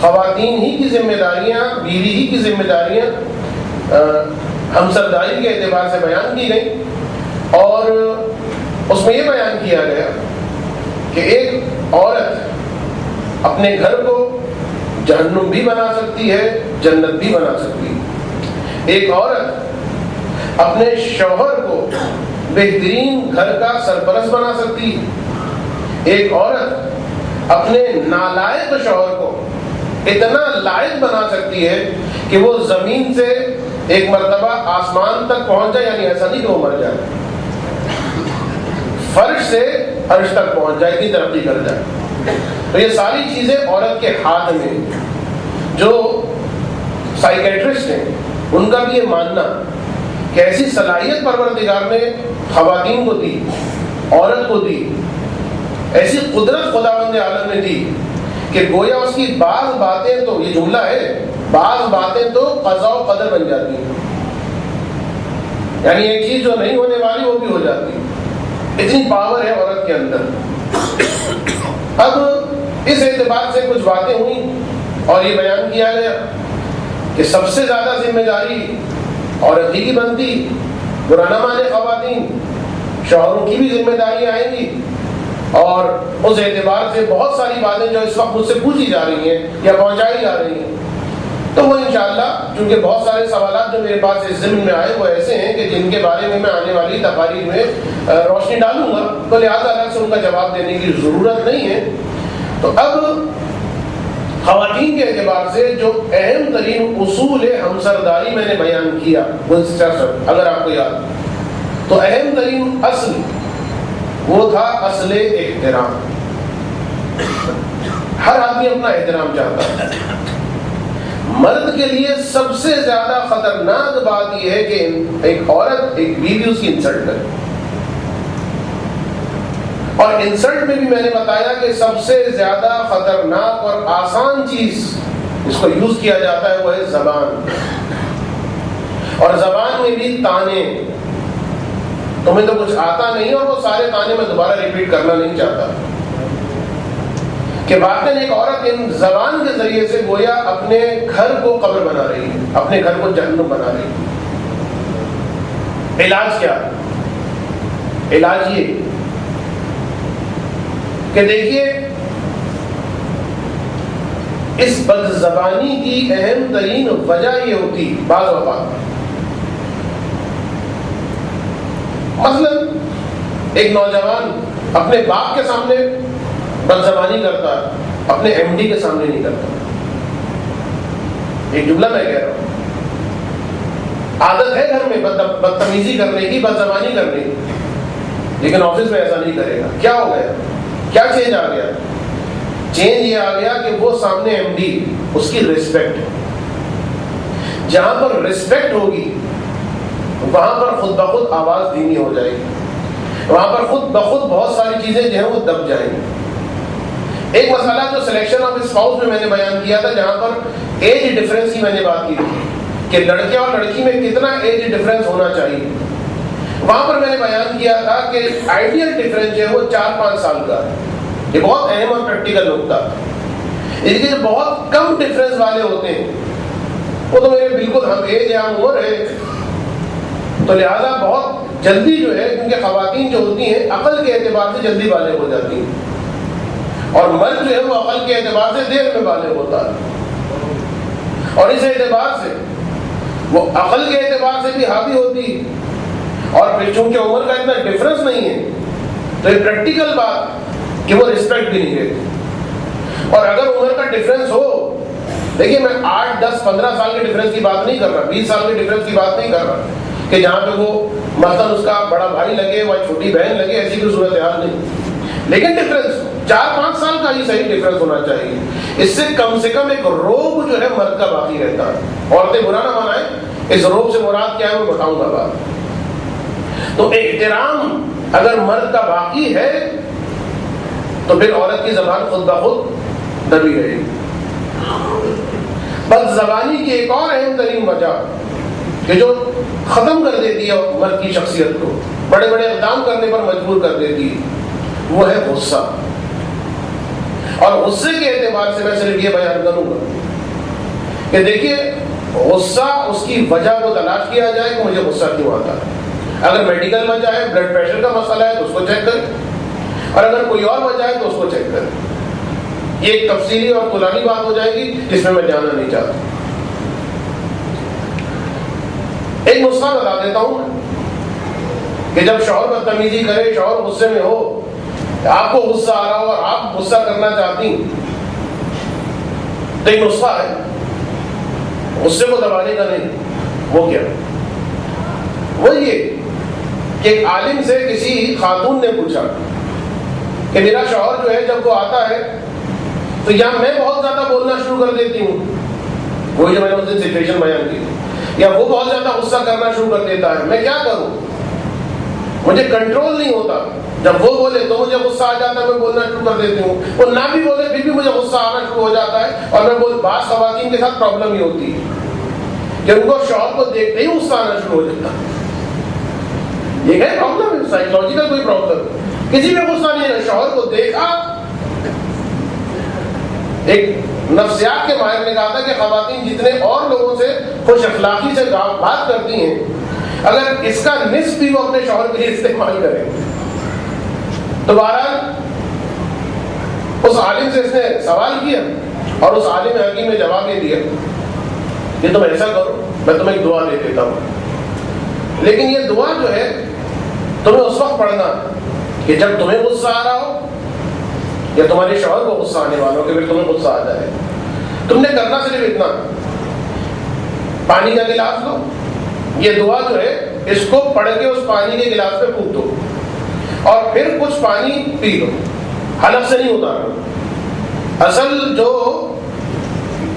خواتین ہی کی ذمہ داریاں, بیوی ہی کی ذمہ داریاں ہمسرداری کے اعتبار سے بیان کی گئی, اور اس میں یہ بیان کیا گیا کہ ایک عورت اپنے گھر کو جہنم بھی بنا سکتی ہے, جنت بھی بنا سکتی ہے. ایک عورت اپنے شوہر کو بہترین گھر کا سرپرست بنا سکتی ہے. ایک عورت اپنے نالائق شوہر کو اتنا لائق بنا سکتی ہے کہ وہ زمین سے ایک مرتبہ آسمان تک پہنچ جائے, یعنی ایسا نہیں کہ وہ مر جائے, فرش سے عرش تک پہنچ جائے, اتنی ترقی کر جائے. تو یہ ساری چیزیں عورت کے ہاتھ میں. جو سائیکیٹرسٹ ہیں ان کا بھی یہ ماننا کہ ایسی صلاحیت پروردگار نے خواتین کو دی, عورت کو دی, ایسی قدرت خداوند عالم نے دی کہ گویا اس کی بعض باتیں, تو یہ جملہ ہے, بعض باتیں تو قضاء و قدر بن جاتی ہیں, یعنی ایک چیز جو نہیں ہونے والی وہ بھی ہو جاتی ہے. اتنی پاور ہے عورت کے اندر. اب اس اعتبار سے کچھ باتیں ہوئیں اور یہ بیان کیا گیا کہ سب سے زیادہ ذمہ داری عورت ہی کی بنتی. برا نہ مانے خواتین, شوہروں کی بھی ذمہ داری آئیں گی, اور اس اعتبار سے بہت ساری باتیں جو اس وقت مجھ سے پوچھی جا رہی ہیں یا پہنچائی جا رہی ہیں, تو وہ انشاءاللہ چونکہ بہت سارے سوالات جو میرے پاس اس ضمن میں آئے وہ ایسے ہیں کہ جن کے بارے میں آنے والی تقاریر میں روشنی ڈالوں گا, تو لہٰذا الگ سے ان کا جواب دینے کی ضرورت نہیں ہے. تو اب خواتین کے اعتبار سے جو اہم ترین اصول ہمسرداری میں نے بیان کیا, اگر آپ کو یاد, تو اہم ترین اصل وہ تھا اصل احترام. ہر آدمی اپنا احترام چاہتا ہے. مرد کے لیے سب سے زیادہ خطرناک بات یہ ہے کہ ایک عورت, ایک بیوی اس کی انسلٹ کرے. اور انسلٹ میں بھی میں نے بتایا کہ سب سے زیادہ خطرناک اور آسان چیز اس کو یوز کیا جاتا ہے وہ ہے زبان. اور زبان میں بھی تانے. تمہیں تو کچھ آتا نہیں اور وہ سارے تانے میں دوبارہ ریپیٹ کرنا نہیں چاہتا کہ واقعی ایک عورت ان زبان کے ذریعے سے گویا اپنے گھر کو قبر بنا رہی ہے, اپنے گھر کو جہنم بنا رہی ہے. علاج کیا؟ علاج یہ کہ دیکھیے اس بد زبانی کی اہم ترین وجہ یہ ہوتی بعض اوقات مثلا ایک نوجوان اپنے باپ کے سامنے بد زبانی کرتا ہے, اپنے ایم ڈی کے سامنے نہیں کرتا. ایک جملہ میں کہہ رہا ہوں, عادت ہے گھر میں بدتمیزی کرنے کی, بد زبانی کرنے کی, لیکن آفس میں ایسا نہیں کرے گا. کیا ہو گیا؟ کیا چینج آ گیا؟ چینج یہ آ گیا کہ وہ سامنے ایم ڈی, اس کی ریسپیکٹ, جہاں پر ریسپیکٹ ہوگی وہاں پر خود بخود آواز دھیمی ہو جائے گی, وہاں پر خود بخود بہت ساری چیزیں جو ہیں وہ دب جائیں گی. ایک مسئلہ جو سلیکشن آف اسپاؤس میں نے بیان کیا تھا, جہاں پر ایج ڈفرینس کی میں نے بات کی تھی کہ لڑکے اور لڑکی میں کتنا ایج ڈفرینس ہونا چاہیے, وہاں پر میں نے بیان کیا تھا کہ آئیڈیل ڈفرینس جو ہے وہ 4-5 سال کا ہے. یہ بہت اہم اور پریکٹیکل نقطہ ہے. اس کے جو بہت کم ڈفرینس والے ہوتے ہیں وہ تو میرے بالکل ہم ایج یا عمر ہے, تو لہٰذا بہت جلدی جو ہے, کیونکہ خواتین جو ہوتی ہیں عقل کے اعتبار سے جلدی بالغ ہو جاتی ہیں اور مرد جو ہے وہ عقل کے اعتبار سے دیر میں بالغ ہوتا ہے, اور اس اعتبار سے وہ عقل کے اعتبار سے بھی حاوی ہوتی ہے, اور پھر چونکہ عمر کا اتنا ڈفرنس نہیں ہے تو یہ پریکٹیکل بات کہ وہ رسپیکٹ بھی نہیں دیتی. اور اگر عمر کا ڈفرنس ہو, دیکھیے میں 8, 10, 15 سال کے ڈفرنس کی بات نہیں کر رہا, 20 سال کے ڈفرنس کی بات نہیں کر رہا کہ جہاں پہ وہ مثلاً اس کا بڑا بھائی لگے یا چھوٹی بہن لگے, ایسی کوئی صورتحال نہیں, لیکن ڈفرنس 4-5 سال کا ہی صحیح ڈفرنس ہونا چاہیے. اس سے کم ایک روب جو ہے مرد کا باقی رہتا ہے. عورتیں برا نہ منائیں, اس روب سے مراد کیا ہے وہ بتاؤں گا بات. تو احترام اگر مرد کا باقی ہے تو پھر عورت کی زبان خود بخود دبی رہے گی. بد زبانی کی ایک اور اہم ترین وجہ کہ جو ختم کر دیتی ہے مرد کی شخصیت کو, بڑے بڑے اقدام کرنے پر مجبور کر دیتی ہے, وہ ہے غصہ. اور غصے کے اعتبار سے میں صرف یہ بیان کروں گا کہ دیکھیے غصہ اس کی وجہ کو تلاش کیا جائے کہ مجھے غصہ کیوں آتا ہے. اگر میڈیکل وجہ ہے, بلڈ پریشر کا مسئلہ ہے تو اس کو چیک کریں, اور اگر کوئی اور وجہ ہے تو اس کو چیک کریں. یہ ایک تفصیلی اور طولانی بات ہو جائے گی جس میں جانا نہیں چاہتا. ایک نسخہ بتا دیتا ہوں کہ جب شوہر بدتمیزی کرے, شوہر غصے میں ہو, آپ کو غصہ آ رہا ہو اور آپ غصہ کرنا چاہتی ہیں, تو ایک نسخہ ہے غصے کو دبانے کا نہیں. وہ کیا؟ وہ یہ کہ ایک عالم سے کسی خاتون نے پوچھا کہ میرا شوہر جو ہے جب وہ آتا ہے تو یا میں بہت زیادہ بولنا شروع کر دیتی ہوں, وہی جو میں نے اس دن سچویشن بیان کی, یا وہ بہت زیادہ غصہ کرنا شروع کر دیتا ہے, میں کیا کروں, مجھے کنٹرول نہیں ہوتا. جب وہ بولے تو مجھے غصہ آ جاتا ہے, میں بولنا شروع کر دیتی ہوں, وہ نہ بھی بولے پھر بھی مجھے غصہ آنا شروع ہو جاتا ہے. اور میں بعض خواتین کے ساتھ پرابلم ہی ہوتی ہے کہ ان کو شوہر کو دیکھتے ہی غصہ آنا شروع ہو جاتا ہے. یہ ہے پرابلم, سائیکولوجیکل کوئی پرابلم, کسی میں غصہ نہیں ہے, شوہر کو دیکھا. ایک نفسیات کے ماہر نے کہا تھا کہ خواتین جتنے اور لوگوں سے خوش اخلاقی سے بات کرتی ہیں, اگر اس کا نصف بھی وہ اپنے شوہر کے لیے استعمال کریں تو بہرحال اس عالم سے اس نے سوال کیا اور اس عالم حکیم نے جواب یہ دیا کہ تم ایسا کرو, میں تمہیں ایک دعا دے دیتا ہوں, لیکن یہ دعا جو ہے تمہیں اس وقت پڑھنا کہ جب تمہیں غصہ آ رہا ہو یا تمہارے شوہر کو غصہ آنے والا ہو کہ پھر تمہیں غصہ آ جائے. تم نے کرنا صرف اتنا, پانی کا گلاس لو, یہ دعا جو ہے اس کو پڑھ کے اس پانی کے گلاس پہ پھونک دو اور پھر کچھ پانی پی لو, حلق سے نہیں اتارنا. اصل جو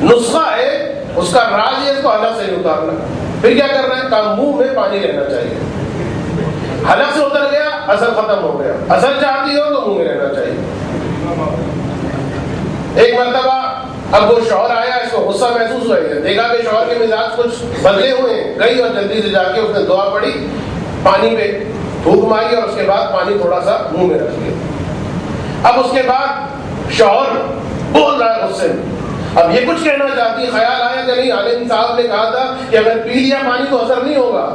نسخہ ہے اس کا راز ہے اس کو حلق سے نہیں اتارنا. پھر کیا کرنا ہے, کام منہ میں پانی رہنا چاہیے. حلق سے اتر گیا اثر ختم ہو گیا, اثر چاہتی ہو تو منہ میں رہنا چاہیے. ایک مرتبہ اب وہ شوہر آیا، اس کو غصہ محسوس ہوا ہے، دیکھا کہ شوہر کے مزاج کچھ بدلے ہوئے ہیں، گئی اور جلدی سے جا کے اس نے دعا پڑھی، پانی پہ پھونک ماری اور اس کے بعد پانی تھوڑا سا منہ میں رکھ لیا۔ اب اس کے بعد شوہر بول رہا ہے غصے میں، اب یہ کچھ کہنا چاہتی، خیال آیا کہ نہیں عالم صاحب نے کہا تھا کہ اگر پی لیا پانی تو اثر نہیں ہوگا،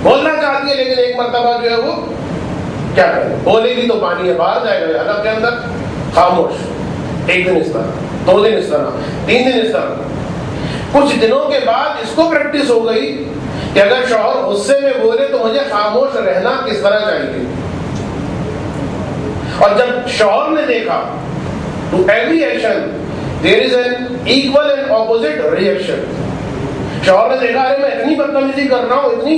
بولنا چاہتی ہے لیکن ایک مرتبہ جو ہے وہ کیا کرے، بولے گی تو پانی ہے باہر جائے گا حلق کے اندر، خاموش۔ ایک دن اس طرح، 2 دن اس طرح، 3 دن اس طرح، کچھ دنوں کے بعد اس کو پریکٹس ہو گئی کہ اگر شوہر غصے میں بولے تو مجھے خاموش رہنا کس طرح چاہیے۔ اور جب شوہر نے دیکھا to every action there is an equal and opposite reaction، شوہر نے دیکھا ارے میں اتنی بدتمیزی کر رہا ہوں، اتنی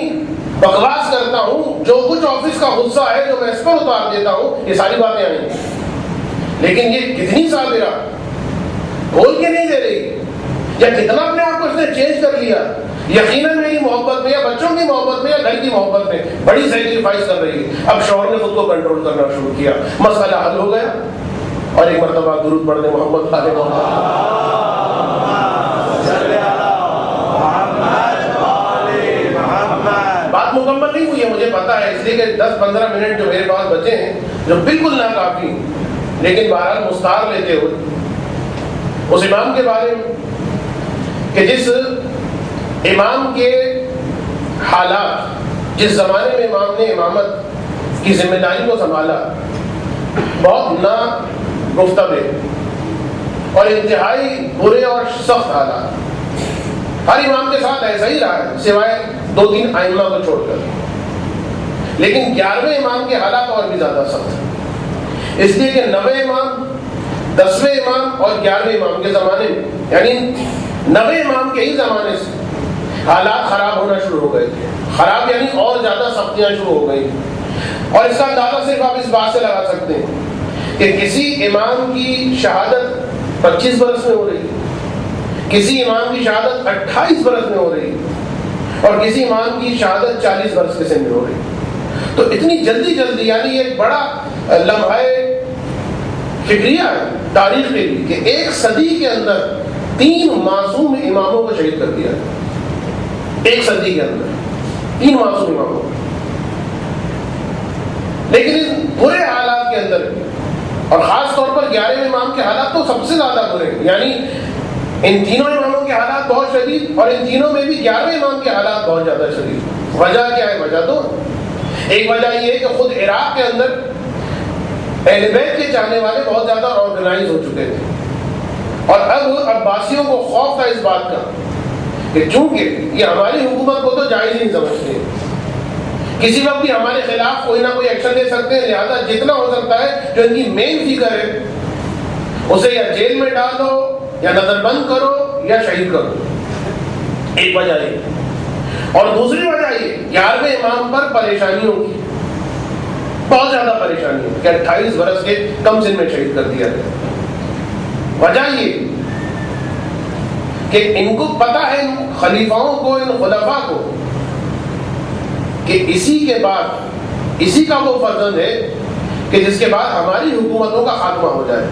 بکواس کرتا ہوں، جو کچھ آفس کا غصہ ہے جو میں اس پر اتار دیتا ہوں، یہ ساری باتیں آئیں گی، لیکن یہ کتنی صابرہ، بول کے نہیں دے رہی، یا کتنا اپنے آپ کو اس نے چینج کر لیا، یقیناً میری محبت میں یا بچوں کی محبت میں یا گھر کی محبت میں بڑی سیکریفائس کر رہی ہے۔ اب شوہر نے خود کو کنٹرول کرنا شروع کیا، مسئلہ حل ہو گیا۔ اور ایک مرتبہ درود پڑھنے محمد صلی اللہ علیہ وسلم۔ بات مکمل نہیں ہوئی ہے مجھے پتا ہے، اس لیے کہ 10-15 منٹ جو میرے پاس بچے ہیں جو بالکل ناکافی، لیکن بہرحال مستعار لیتے ہوئے اس امام کے بارے میں کہ جس امام کے حالات، جس زمانے میں امام نے امامت کی ذمہ داری کو سنبھالا، بہت نا گفتگو اور انتہائی برے اور سخت حالات، ہر امام کے ساتھ ایسا ہی رہا ہے سوائے 2-3 ائمہ کو چھوڑ کر، لیکن 11ویں امام کے حالات اور بھی زیادہ سخت ہیں، اس لیے کہ 9ویں امام، 10ویں امام اور 11ویں امام کے زمانے میں، یعنی 9ویں امام کے ہی زمانے سے حالات خراب ہونا شروع ہو گئے تھے، خراب یعنی اور زیادہ سختیاں شروع ہو گئی، اور اس کا اندازہ صرف آپ اس بات سے لگا سکتے ہیں کہ کسی امام کی شہادت 25 برس میں ہو رہی ہے، کسی امام کی شہادت 28 برس میں ہو رہی ہے، اور کسی امام کی شہادت 40 برس کے سن میں ہو رہی ہے۔ تو اتنی جلدی یعنی ایک بڑا لمحہ فکریہ ہے تاریخ کے لیے کہ 1 صدی کے اندر 3 معصوم اماموں کو شہید کر دیا، 1 صدی کے اندر 3 معصوم اماموں کو، لیکن اس برے حالات کے اندر، اور خاص طور پر 11ویں امام کے حالات تو سب سے زیادہ برے ہیں، یعنی ان تینوں اماموں کے حالات بہت شدید، اور ان تینوں میں بھی 11ویں امام کے حالات بہت زیادہ شدید۔ وجہ کیا ہے؟ وجہ تو ایک وجہ یہ ہے کہ خود عراق کے اندر اہل بیت کے چاہنے والے بہت زیادہ آرگنائز ہو چکے تھے، اور اب عباسیوں کو خوف تھا اس بات کا کہ چونکہ یہ ہماری حکومت کو تو جائز نہیں سمجھتے، کسی وقت بھی ہمارے خلاف کوئی نہ کوئی ایکشن لے سکتے ہیں، لہذا جتنا ہو سکتا ہے جو ان کی مین فگر ہے اسے یا جیل میں ڈال دو یا نظر بند کرو یا شہید کرو، ایک وجہ یہ۔ اور دوسری وجہ یہ 11ویں امام پر پریشانیوں کی، بہت زیادہ پریشانیوں کہ 28 برس کے کم سن میں شہید کر دیا گیا۔ وجہ یہ کہ ان کو پتا ہے، ان خلیفاؤں کو، ان خلفاء کو، کہ اسی کے بعد اسی کا وہ فرزند ہے کہ جس کے بعد ہماری حکومتوں کا خاتمہ ہو جائے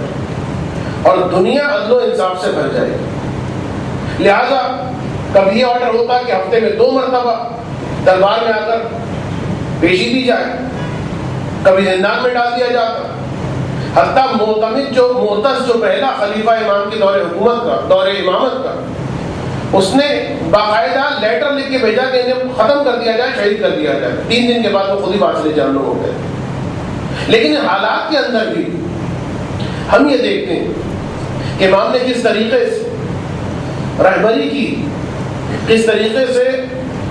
اور دنیا عدل و انصاف سے بھر جائے، لہذا کبھی یہ آرڈر ہوتا کہ ہفتے میں 2 مرتبہ دربار میں آ کر پیشی دی جائے، کبھی زندان میں ڈال دیا جاتا، حتیٰ معتز جو پہلا خلیفہ امام کے دور حکومت کا، دور امامت کا، اس نے باقاعدہ لیٹر لکھ کے بھیجا کہ انہیں ختم کر دیا جائے، شہید کر دیا جائے۔ 3 دن کے بعد وہ خود ہی فاصلے جان ہو گئے۔ لیکن حالات کے اندر بھی ہم یہ دیکھتے ہیں کہ امام نے کس طریقے سے رہبری کی، کس طریقے سے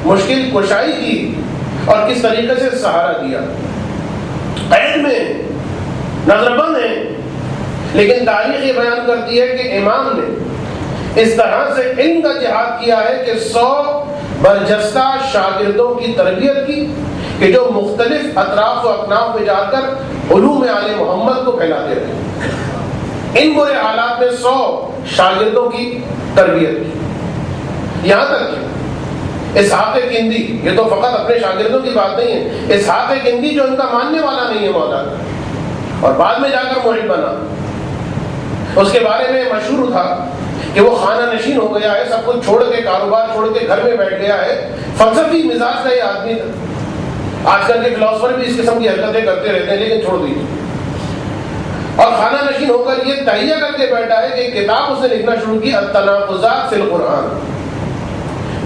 مشکل کشائی کی، اور کس طریقے سے سہارا دیا۔ قید میں نظر بند ہے، لیکن تاریخ یہ بیان کرتی ہے کہ امام نے اس طرح سے علم کا جہاد کیا ہے کہ 100 برجستہ شاگردوں کی تربیت کی کہ جو مختلف اطراف و اکناف میں جا کر علوم آل محمد کو پھیلاتے رہے۔ ان برے حالات میں 100 شاگردوں کی تربیت کی، یہاں تک کہ اسحاق کندی، یہ تو فقط اپنے شاگردوں کی بات نہیں ہے، اسحاق کندی جو ان کا ماننے والا نہیں ہے مولا، اور بعد میں جا کر مرید بنا، اس کے بارے میں مشہور تھا کہ وہ خانہ نشین ہو گیا ہے، سب کچھ چھوڑ کے، کاروبار چھوڑ کے گھر میں بیٹھ گیا ہے. فلسفی مزاج کا یہ آدمی تھا. آج کل کے فلاسفر بھی اس قسم کی حرکتیں کرتے رہتے ہیں، لیکن چھوڑ دیجیے. اور خانہ نشین ہو کر یہ تہیہ کر کے بیٹھا ہے کہ ایک کتاب اس نے لکھنا شروع کی، التناقضات فی القرآن.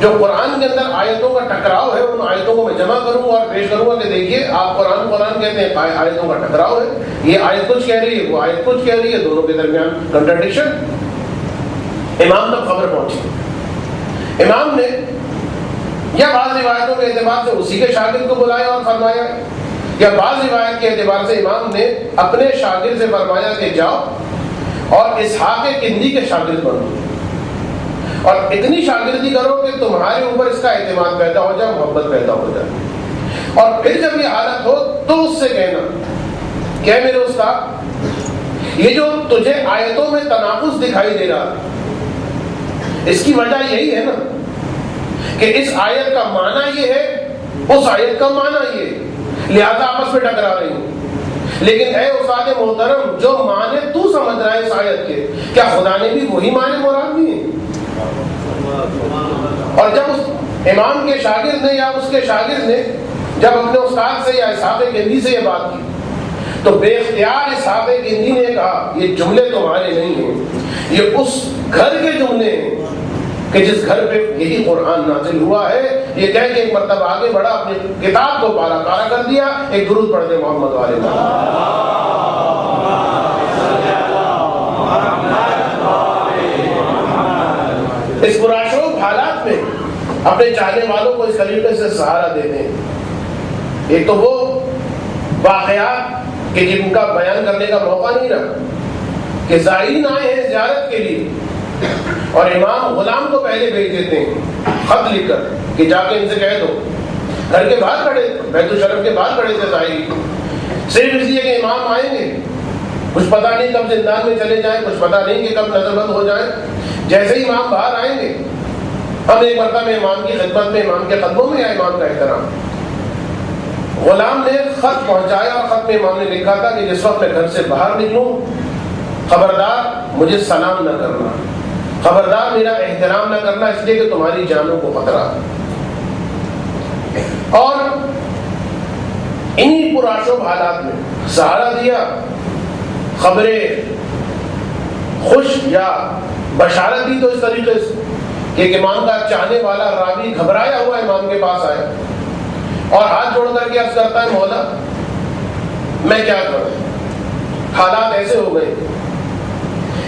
جو قرآن کے اندر آیتوں کا ٹکراؤ ہے، ان آیتوں کو میں جمع کروں گا اور پیش کروں گا کہ دیکھیے آپ قرآن کہتے ہیں، آیتوں کا ٹکراؤ ہے، یہ آیت کچھ کہہ رہی ہے، وہ آیت کچھ کہہ رہی ہے، دونوں کے درمیان کنٹرڈکشن. امام تک خبر پہنچی. امام نے یا بعض روایتوں کے اعتبار سے اسی کے شاگرد کو بلایا اور فرمایا، یا بعض روایت کے اعتبار سے امام نے اپنے شاگرد سے فرمایا کہ جاؤ اور اسحاق کندی کے شاگرد بنو اور اتنی شاگردی کرو کہ تمہارے اوپر اس کا اعتماد پیدا ہو جائے، محبت پیدا ہو جائے. اور پھر جب یہ حالت ہو تو اس سے کہنا کہ میرے استاد، یہ جو تجھے آیتوں میں تناقض دکھائی دے رہا اس کی وجہ یہی ہے نا کہ اس آیت کا معنی یہ ہے، اس آیت کا معنی یہ ہے، لہذا آپس میں ٹکرا رہی ہوں. لیکن اے استاد محترم، جو معنی تو سمجھ رہا ہے اس آیت کے، کیا خدا نے بھی وہی معنی مراد دیے ہیں؟ اور جب اس امام کے شاگرد نے یا اس کے شاگرد نے جب اپنے استاد سے یا اسحاق کندی سے یہ بات کی تو بے اختیار اسحاق کندی نے کہا یہ جملے تمہارے نہیں ہیں، یہ اس گھر کے جملے ہیں کہ جس گھر پہ یہی قرآن نازل ہوا ہے. یہ کہہ کے ایک مرتبہ آگے بڑھا، اپنی کتاب کو پارا پارا کر دیا. ایک درود پڑھ دے محمد والے. اس پراشوب حالات میں اپنے چاہنے والوں کو اس طریقے سے سہارا دیتے ہیں. ایک تو وہ واقعات کہ جن کا بیان کرنے کا موقع نہیں رہا کہ زائرین آئے ہیں زیارت کے لیے اور امام غلام کو پہلے بھیج دیتے ہیں خط لکھ کر کہ جا کے ان سے کہہ دو. گھر کے باہر کھڑے، بیت الشرف کے باہر کھڑے تھے زائرین، صرف اس لیے کہ امام آئیں گے. کچھ پتہ نہیں کب زندان میں چلے جائیں، کچھ پتہ نہیں کہ کب نظر بند ہو جائیں. جیسے ہی امام باہر آئیں گے ہم ایک مرتبہ امام کی خدمت میں، امام کے قدموں میں یا امام کا احترام. غلام نے خط پہنچایا اور خط میں امام نے لکھا تھا کہ جس وقت میں گھر سے باہر نکلوں خبردار مجھے سلام نہ کرنا، خبردار میرا احترام نہ کرنا، اس لیے کہ تمہاری جانوں کو خطرہ. اور انہی پرآشوب حالات میں سہارا دیا. خبریں خوش یا بشارت دی تو اس طریقے سے کہ ایک امام کا چاہنے والا راوی گھبرایا ہوا امام کے پاس آیا اور ہاتھ جوڑ کر کے عرض کرتا ہے مولا میں کیا کروں، حالات ایسے ہو گئے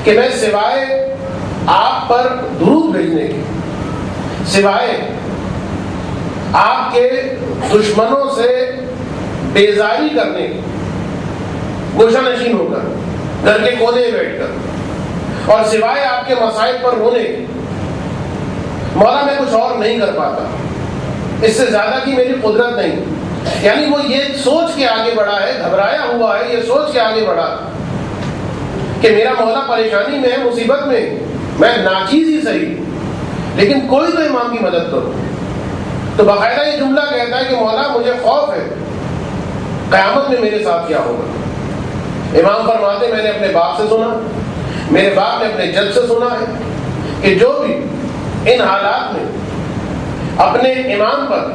کہ میں سوائے آپ پر درود بھیجنے کی، سوائے آپ کے دشمنوں سے بیزاری کرنے کی، گوشہ نشین ہو کر گھر کے کونے میں بیٹھ کر اور سوائے آپ کے مسائل پر رونے کی، مولا میں کچھ اور نہیں کر پاتا، اس سے زیادہ کی میری قدرت نہیں. یعنی وہ یہ سوچ کے آگے بڑھا ہے، گھبرایا ہوا ہے، یہ سوچ کے آگے بڑھا کہ میرا مولا پریشانی میں ہے، مصیبت میں، میں ناچیز ہی صحیح لیکن کوئی تو امام کی مدد کرو. تو باقاعدہ یہ جملہ کہتا ہے کہ مولا مجھے خوف ہے قیامت میں میرے ساتھ کیا ہوگا. امام فرماتے میں نے اپنے باپ سے سنا، میرے باپ نے اپنے جد سے سنا ہے کہ جو بھی ان حالات میں اپنے امام پر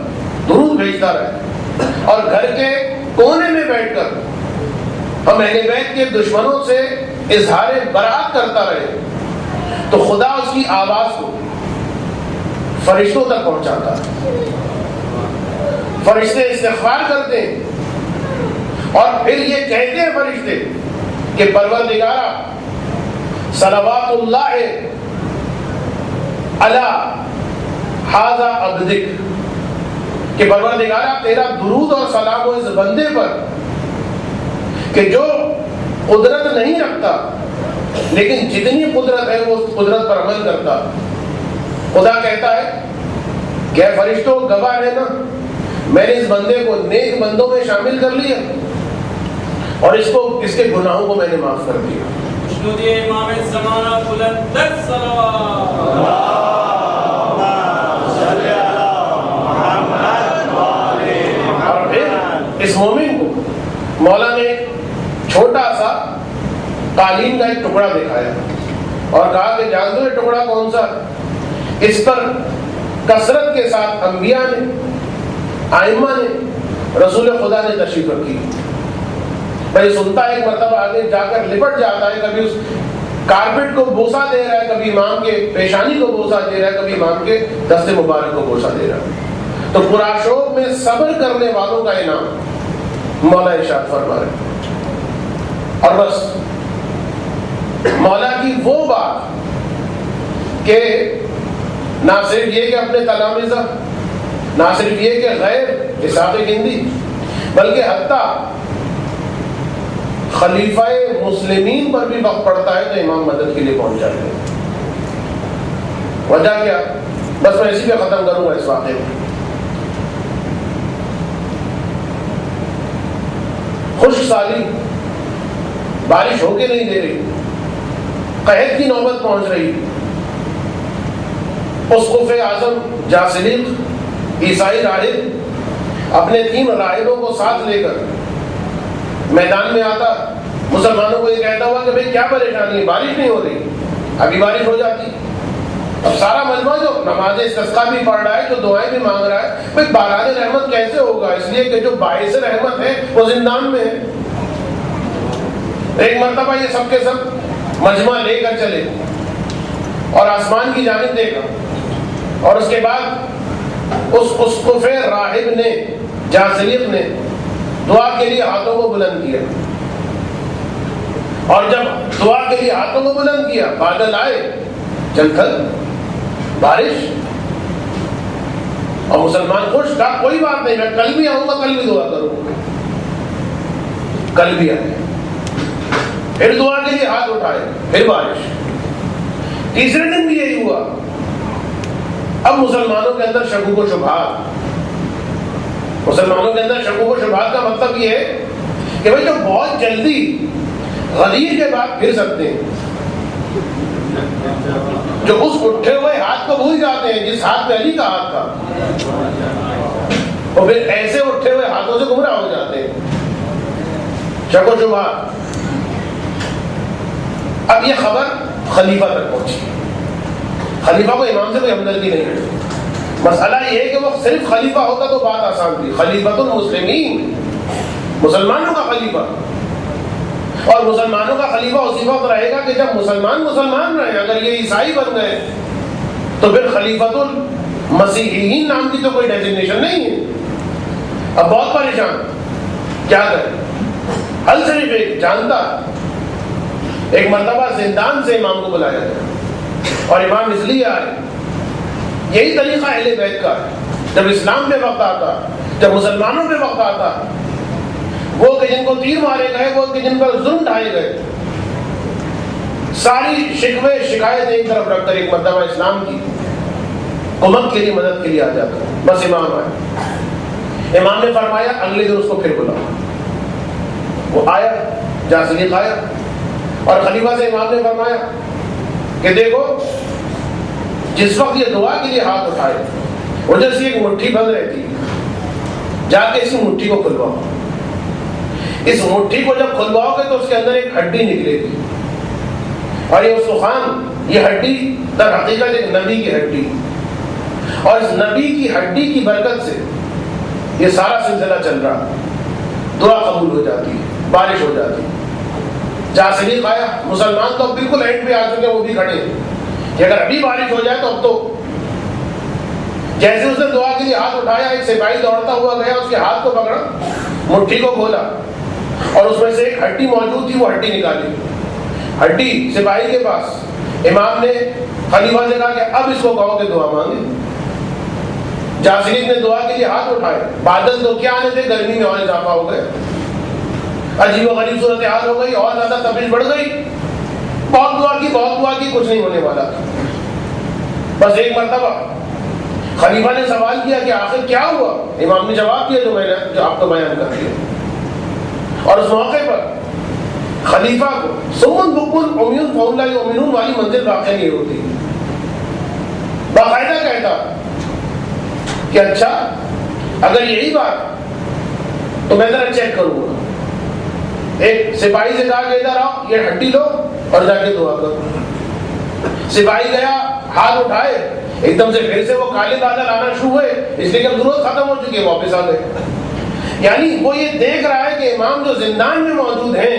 درود بھیجتا رہے اور گھر کے کونے میں بیٹھ کر ہم اہل بیت کے دشمنوں سے اظہار برات کرتا رہے تو خدا اس کی آواز کو فرشتوں تک پہنچاتا ہے. فرشتے استغفار کرتے ہیں اور پھر یہ کہتے ہیں فرشتے کہ پروردگارا صلوات اللہ علی ھذا عبدک، کہ پروردگارا تیرا درود اور سلام ہو اس بندے پر کہ جو قدرت نہیں رکھتا لیکن جتنی قدرت ہے وہ اس قدرت پر عمل کرتا. خدا کہتا ہے کہ فرشتوں گواہ ہے نا، میں نے اس بندے کو نیک بندوں میں شامل کر لیا اور اس کے گناہوں کو میں نے معاف کر دیا. امام زمانہ بلند تر صلوات اور پھر اس مومن کو مولا نے چھوٹا سا قالین کا ایک ٹکڑا دکھایا اور کہا کہ جان دو یہ ٹکڑا کون سا؟ اس پر کثرت کے ساتھ انبیاء نے، ائمہ نے، رسول خدا نے تشریف رکھی۔ میں سنتا ایک مرتبہ آگے جا کر لپٹ جاتا ہے، کبھی اس کارپٹ کو بوسہ دے رہا ہے، کبھی امام کے پیشانی کو بوسہ دے رہا ہے، کبھی امام کے دست مبارک کو بوسہ دے رہا ہے۔ تو پراشوق میں صبر کرنے والوں کا انعام مولا ارشاد فرما رہے ہیں۔ اور بس مولا کی وہ بات کہ نہ صرف یہ کہ اپنے تلامذہ، نہ صرف یہ کہ غیر حساب گندی، بلکہ حتیٰ خلیفہ مسلمین پر بھی وقت پڑتا ہے تو امام مدد کے لیے پہنچ جاتے ہیں۔ وجہ کیا؟ بس میں اسی پہ ختم کروں گا اس واقعے میں۔ خشک سالی، بارش ہو کے نہیں دے رہی، قحط کی نوبت پہنچ رہی۔ اسقف اعظم جاسلیق عیسائی راہب اپنے 3 راہبوں کو ساتھ لے کر میدان میں آتا، مسلمانوں کو یہ کہتا ہوا کہ بھئی کیا پریشانی ہے؟ بارش نہیں ہو رہی، ابھی بارش ہو جاتی۔ اب سارا مجمع جو نماز استسقاء بھی پڑھ رہا ہے، جو دعائیں بھی مانگ رہا ہے، بھئی باران رحمت کیسے ہوگا؟ اس لیے کہ جو باعث رحمت ہے وہ زندان میں ہے۔ ایک مرتبہ یہ سب کے سب مجمع لے کر چلے اور آسمان کی جانب دیکھا، اور اس کے بعد اس اسقف راہب نے، جاسلیق نے دعا کے لیے ہاتھوں کو بلند کیا، اور جب دعا کے لیے ہاتھوں کو بلند کیا بادل آئے، چل تھل بارش، اور مسلمان خوش، کہا کوئی بات نہیں، میں کل بھی آؤں گا، کل بھی دعا کروں گا۔ کل بھی آئے، پھر دعا کے لیے ہاتھ اٹھائے، پھر بارش۔ تیسرے دن بھی یہی ہوا۔ اب مسلمانوں کے اندر شکوک و شبہات، مسلمانوں کے اندر شکوک و شبہات کا مطلب یہ ہے کہ بھائی جو بہت جلدی غدیر کے بعد پھر سکتے ہیں، جو اس اٹھے ہوئے ہاتھ کو بھول جاتے ہیں جس ہاتھ پہ علی کا ہاتھ تھا، اور پھر ایسے اٹھے ہوئے ہاتھوں سے گمراہ ہو جاتے ہیں۔ شک و شبہات۔ اب یہ خبر خلیفہ تک پہنچی، خلیفہ کو امام سے کوئی ہمدردی نہیں ہے۔ مسئلہ یہ ہے کہ وہ صرف خلیفہ ہوتا تو بات آسان تھی، خلیفۃ المسلمین، مسلمانوں کا خلیفہ، اور مسلمانوں کا خلیفہ اسی وقت رہے گا کہ جب مسلمان رہے۔ اگر یہ عیسائی بن گئے تو پھر خلیفۃ المسیحیین نام کی تو کوئی ڈیزگنیشن نہیں ہے۔ اب بہت پریشان، کیا کریں؟ حل صرف ایک جانتا۔ ایک مرتبہ زندان سے امام کو بلایا گیا، اور امام اس لیے آئے، یہی طریقہ اہل بیت کا ہے، جب اسلام پہ وقت آتا، جب مسلمانوں پہ وقت آتا، وہ کہ جن کو تیر مارے گئے، وہ کہ جن پر ظلم ڈھائے گئے، ساری شکوے شکایت ایک طرف رکھ کر ایک مرتبہ اسلام کی امت کے لیے، مدد کے لیے آ جاتا۔ بس امام آئے، امام نے فرمایا اگلے دن اس کو پھر بلاؤ۔ وہ آیا، جاسلیق آیا، اور خلیفہ سے امام نے فرمایا کہ دیکھو جس وقت یہ دعا کے لیے ہاتھ اٹھائے، ادھر سے ایک مٹھی بند رہتی، جا کے اس مٹھی کو کھلواؤ۔ اس مٹھی کو جب کھلواؤ گے تو اس کے اندر ایک ہڈی نکلے گی، اور یہ استخوان، یہ ہڈی در حقیقت ایک نبی کی ہڈی، اور اس نبی کی ہڈی کی برکت سے یہ سارا سلسلہ چل رہا، دعا قبول ہو جاتی ہے، بارش ہو جاتی ہے۔ جاسلیق آیا، مسلمان تو بالکل اینڈ پہ آ چکے، وہ بھی کھڑے کہ اگر ابھی بارش ہو جائے تو اب تو۔ جیسے اس نے دعا کے لیے ہاتھ اٹھایا، ایک سپاہی دوڑتا ہوا گیا، اس کے ہاتھ کو پکڑا، مٹھی کو کھولا، اور اس میں سے ایک ہڈی موجود تھی، وہ ہڈی نکالی، ہڈی سپاہی کے پاس۔ امام نے خلیفہ سے کہا کہ اب اس کو کہو کہ دعا مانگے۔ جاسلیق نے دعا کے لیے ہاتھ اٹھائے، بادل تو کیا آنے تھے، گرمی میں اور اضافہ ہو گئے، عجیب و غریب صورتحال ہو گئی، اور زیادہ تپش بڑھ گئی۔ بہت دعا کی، کچھ نہیں ہونے والا تھا۔ بس ایک مرتبہ خلیفہ نے سوال کیا کہ آخر کیا ہوا؟ امام نے جواب دیا جو آپ کو بیان کر دیا۔ اور اس موقع پر خلیفہ کو سمن بکمن عمیون فهم لا یؤمنون والی منزل واقع نہیں ہوتی، باقاعدہ کہتا کہ اچھا اگر یہی بات تو میں ذرا چیک کروں گا۔ ایک سپاہی سے کہا کہ ادھر آؤ، یہ ہڈی لو اور جا کے دعا کرو۔ سپاہی گیا، ہاتھ اٹھائے، ایک دم سے پھر سے وہ کالے بادل آنا شروع ہوئے، اس لیے کہ ضرورت ختم ہو چکی ہے، واپس آ گئے۔ یعنی وہ یہ دیکھ رہا ہے کہ امام جو زندان میں موجود ہیں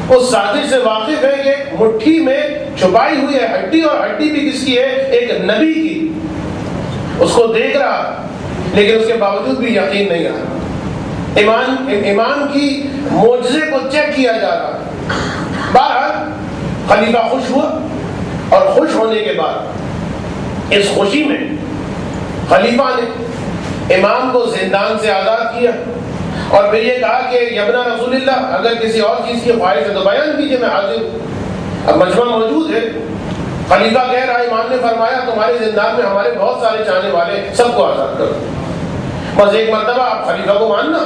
اس سازش سے واقف ہے کہ مٹھی میں چھپائی ہوئی ہے ہڈی، اور ہڈی بھی کس کی ہے؟ ایک نبی کی۔ اس کو دیکھ رہا لیکن اس کے باوجود بھی یقین نہیں آ رہا، ایمان کی معجزے کو چیک کیا جا رہا۔ بہرحال خلیفہ خوش ہوا، اور خوش ہونے کے بعد اس خوشی میں خلیفہ نے امام کو زندان سے آزاد کیا، اور پھر یہ کہا کہ یبنا رسول اللہ، اگر کسی اور چیز کی خواہش ہے تو بیان کیجیے، میں حاضر ہوں۔ اب مجمع موجود ہے، خلیفہ کہہ رہا ہے امام نے فرمایا تمہارے زندان میں ہمارے بہت سارے چاہنے والے، سب کو آزاد کرو۔ بس ایک مرتبہ آپ خلیفہ کو ماننا،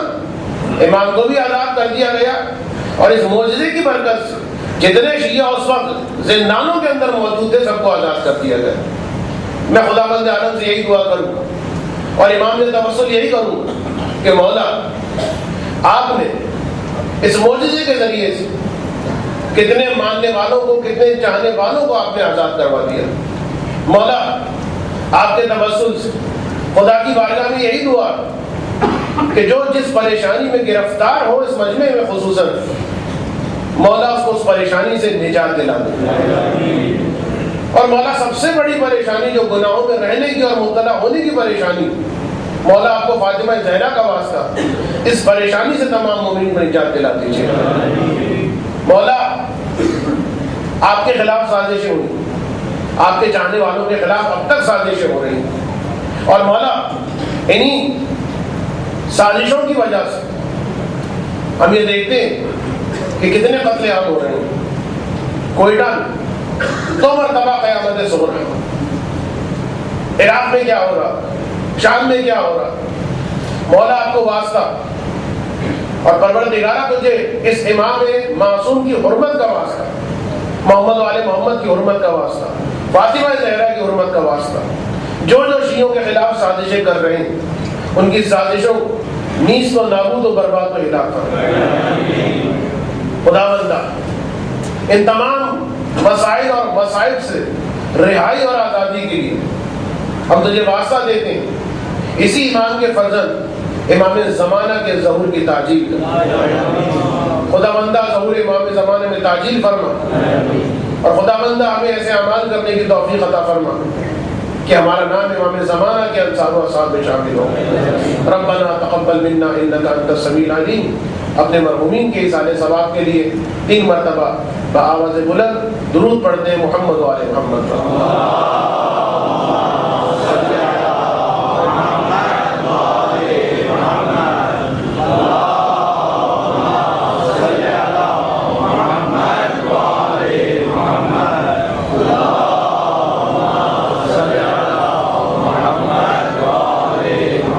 امام کو بھی آزاد کر دیا گیا، اور اس معجزے کی برکت سے جتنے شیعہ اس وقت زندانوں کے اندر موجود تھے سب کو آزاد کر دیا گیا۔ میں خداوند عالم سے یہی دعا کروں گا، اور امام نے توسل یہی کروں گا کہ مولا آپ نے اس معجزے کے ذریعے سے کتنے ماننے والوں کو، کتنے چاہنے والوں کو آپ نے آزاد کروا دیا۔ مولا آپ کے توسل سے خدا کی بارگاہ میں یہی دعا کہ جو جس پریشانی میں گرفتار ہو اس مجمع میں خصوصاً، مولا اس کو اس پریشانی سے نجات دلا دے۔ اور مولا سب سے بڑی پریشانی جو گناہوں میں رہنے کی اور مبتلا ہونے کی پریشانی، مولا آپ کو فاطمہ زہرا کا واسطہ اس پریشانی سے تمام مومنین کو نجات دلا دیجیے۔ مولا آپ کے خلاف سازشیں ہوئی، آپ کے چاہنے والوں کے خلاف اب تک سازشیں ہو رہی ہیں، اور مولا انہی سازشوں کی وجہ سے ہم یہ دیکھتے ہیں کہ کتنے قتل عام ہو رہے ہیں۔ کوئٹہ میں 2 مرتبہ قیامت صغری، عراق میں کیا ہو رہا، شام میں کیا ہو رہا۔ مولا آپ کو واسطہ، اور پروردگارہ تجھے اس امام معصوم کی حرمت کا واسطہ، محمد والے محمد کی حرمت کا واسطہ، فاطمہ زہرا کی حرمت کا واسطہ، جو شیعوں کے خلاف سازشیں کر رہے ہیں ان کی سازشوں نیست و نابود و برباد و ہلاک کر۔ خداوندہ ان تمام مسائل اور مصائب سے رہائی اور آزادی کے لیے ہم تجھے واسطہ دیتے ہیں، اسی امام کے فرزند امام زمانہ کے ظہور کی تعجیل کر۔ خداوندہ ظہور امام زمانے میں تعجیل فرما، اور خداوندہ ہمیں ایسے اعمال کرنے کی توفیق عطا فرما کہ ہمارا نام امام زمانہ کے انصار و اصحاب میں شامل ہو۔ ربنا تقبل منا انک انت السمیع العلیم۔ اپنے مرحومین کے ایصال ثواب کے لیے 3 مرتبہ بآواز بلند درود پڑھتے ہیں محمد و آل محمد۔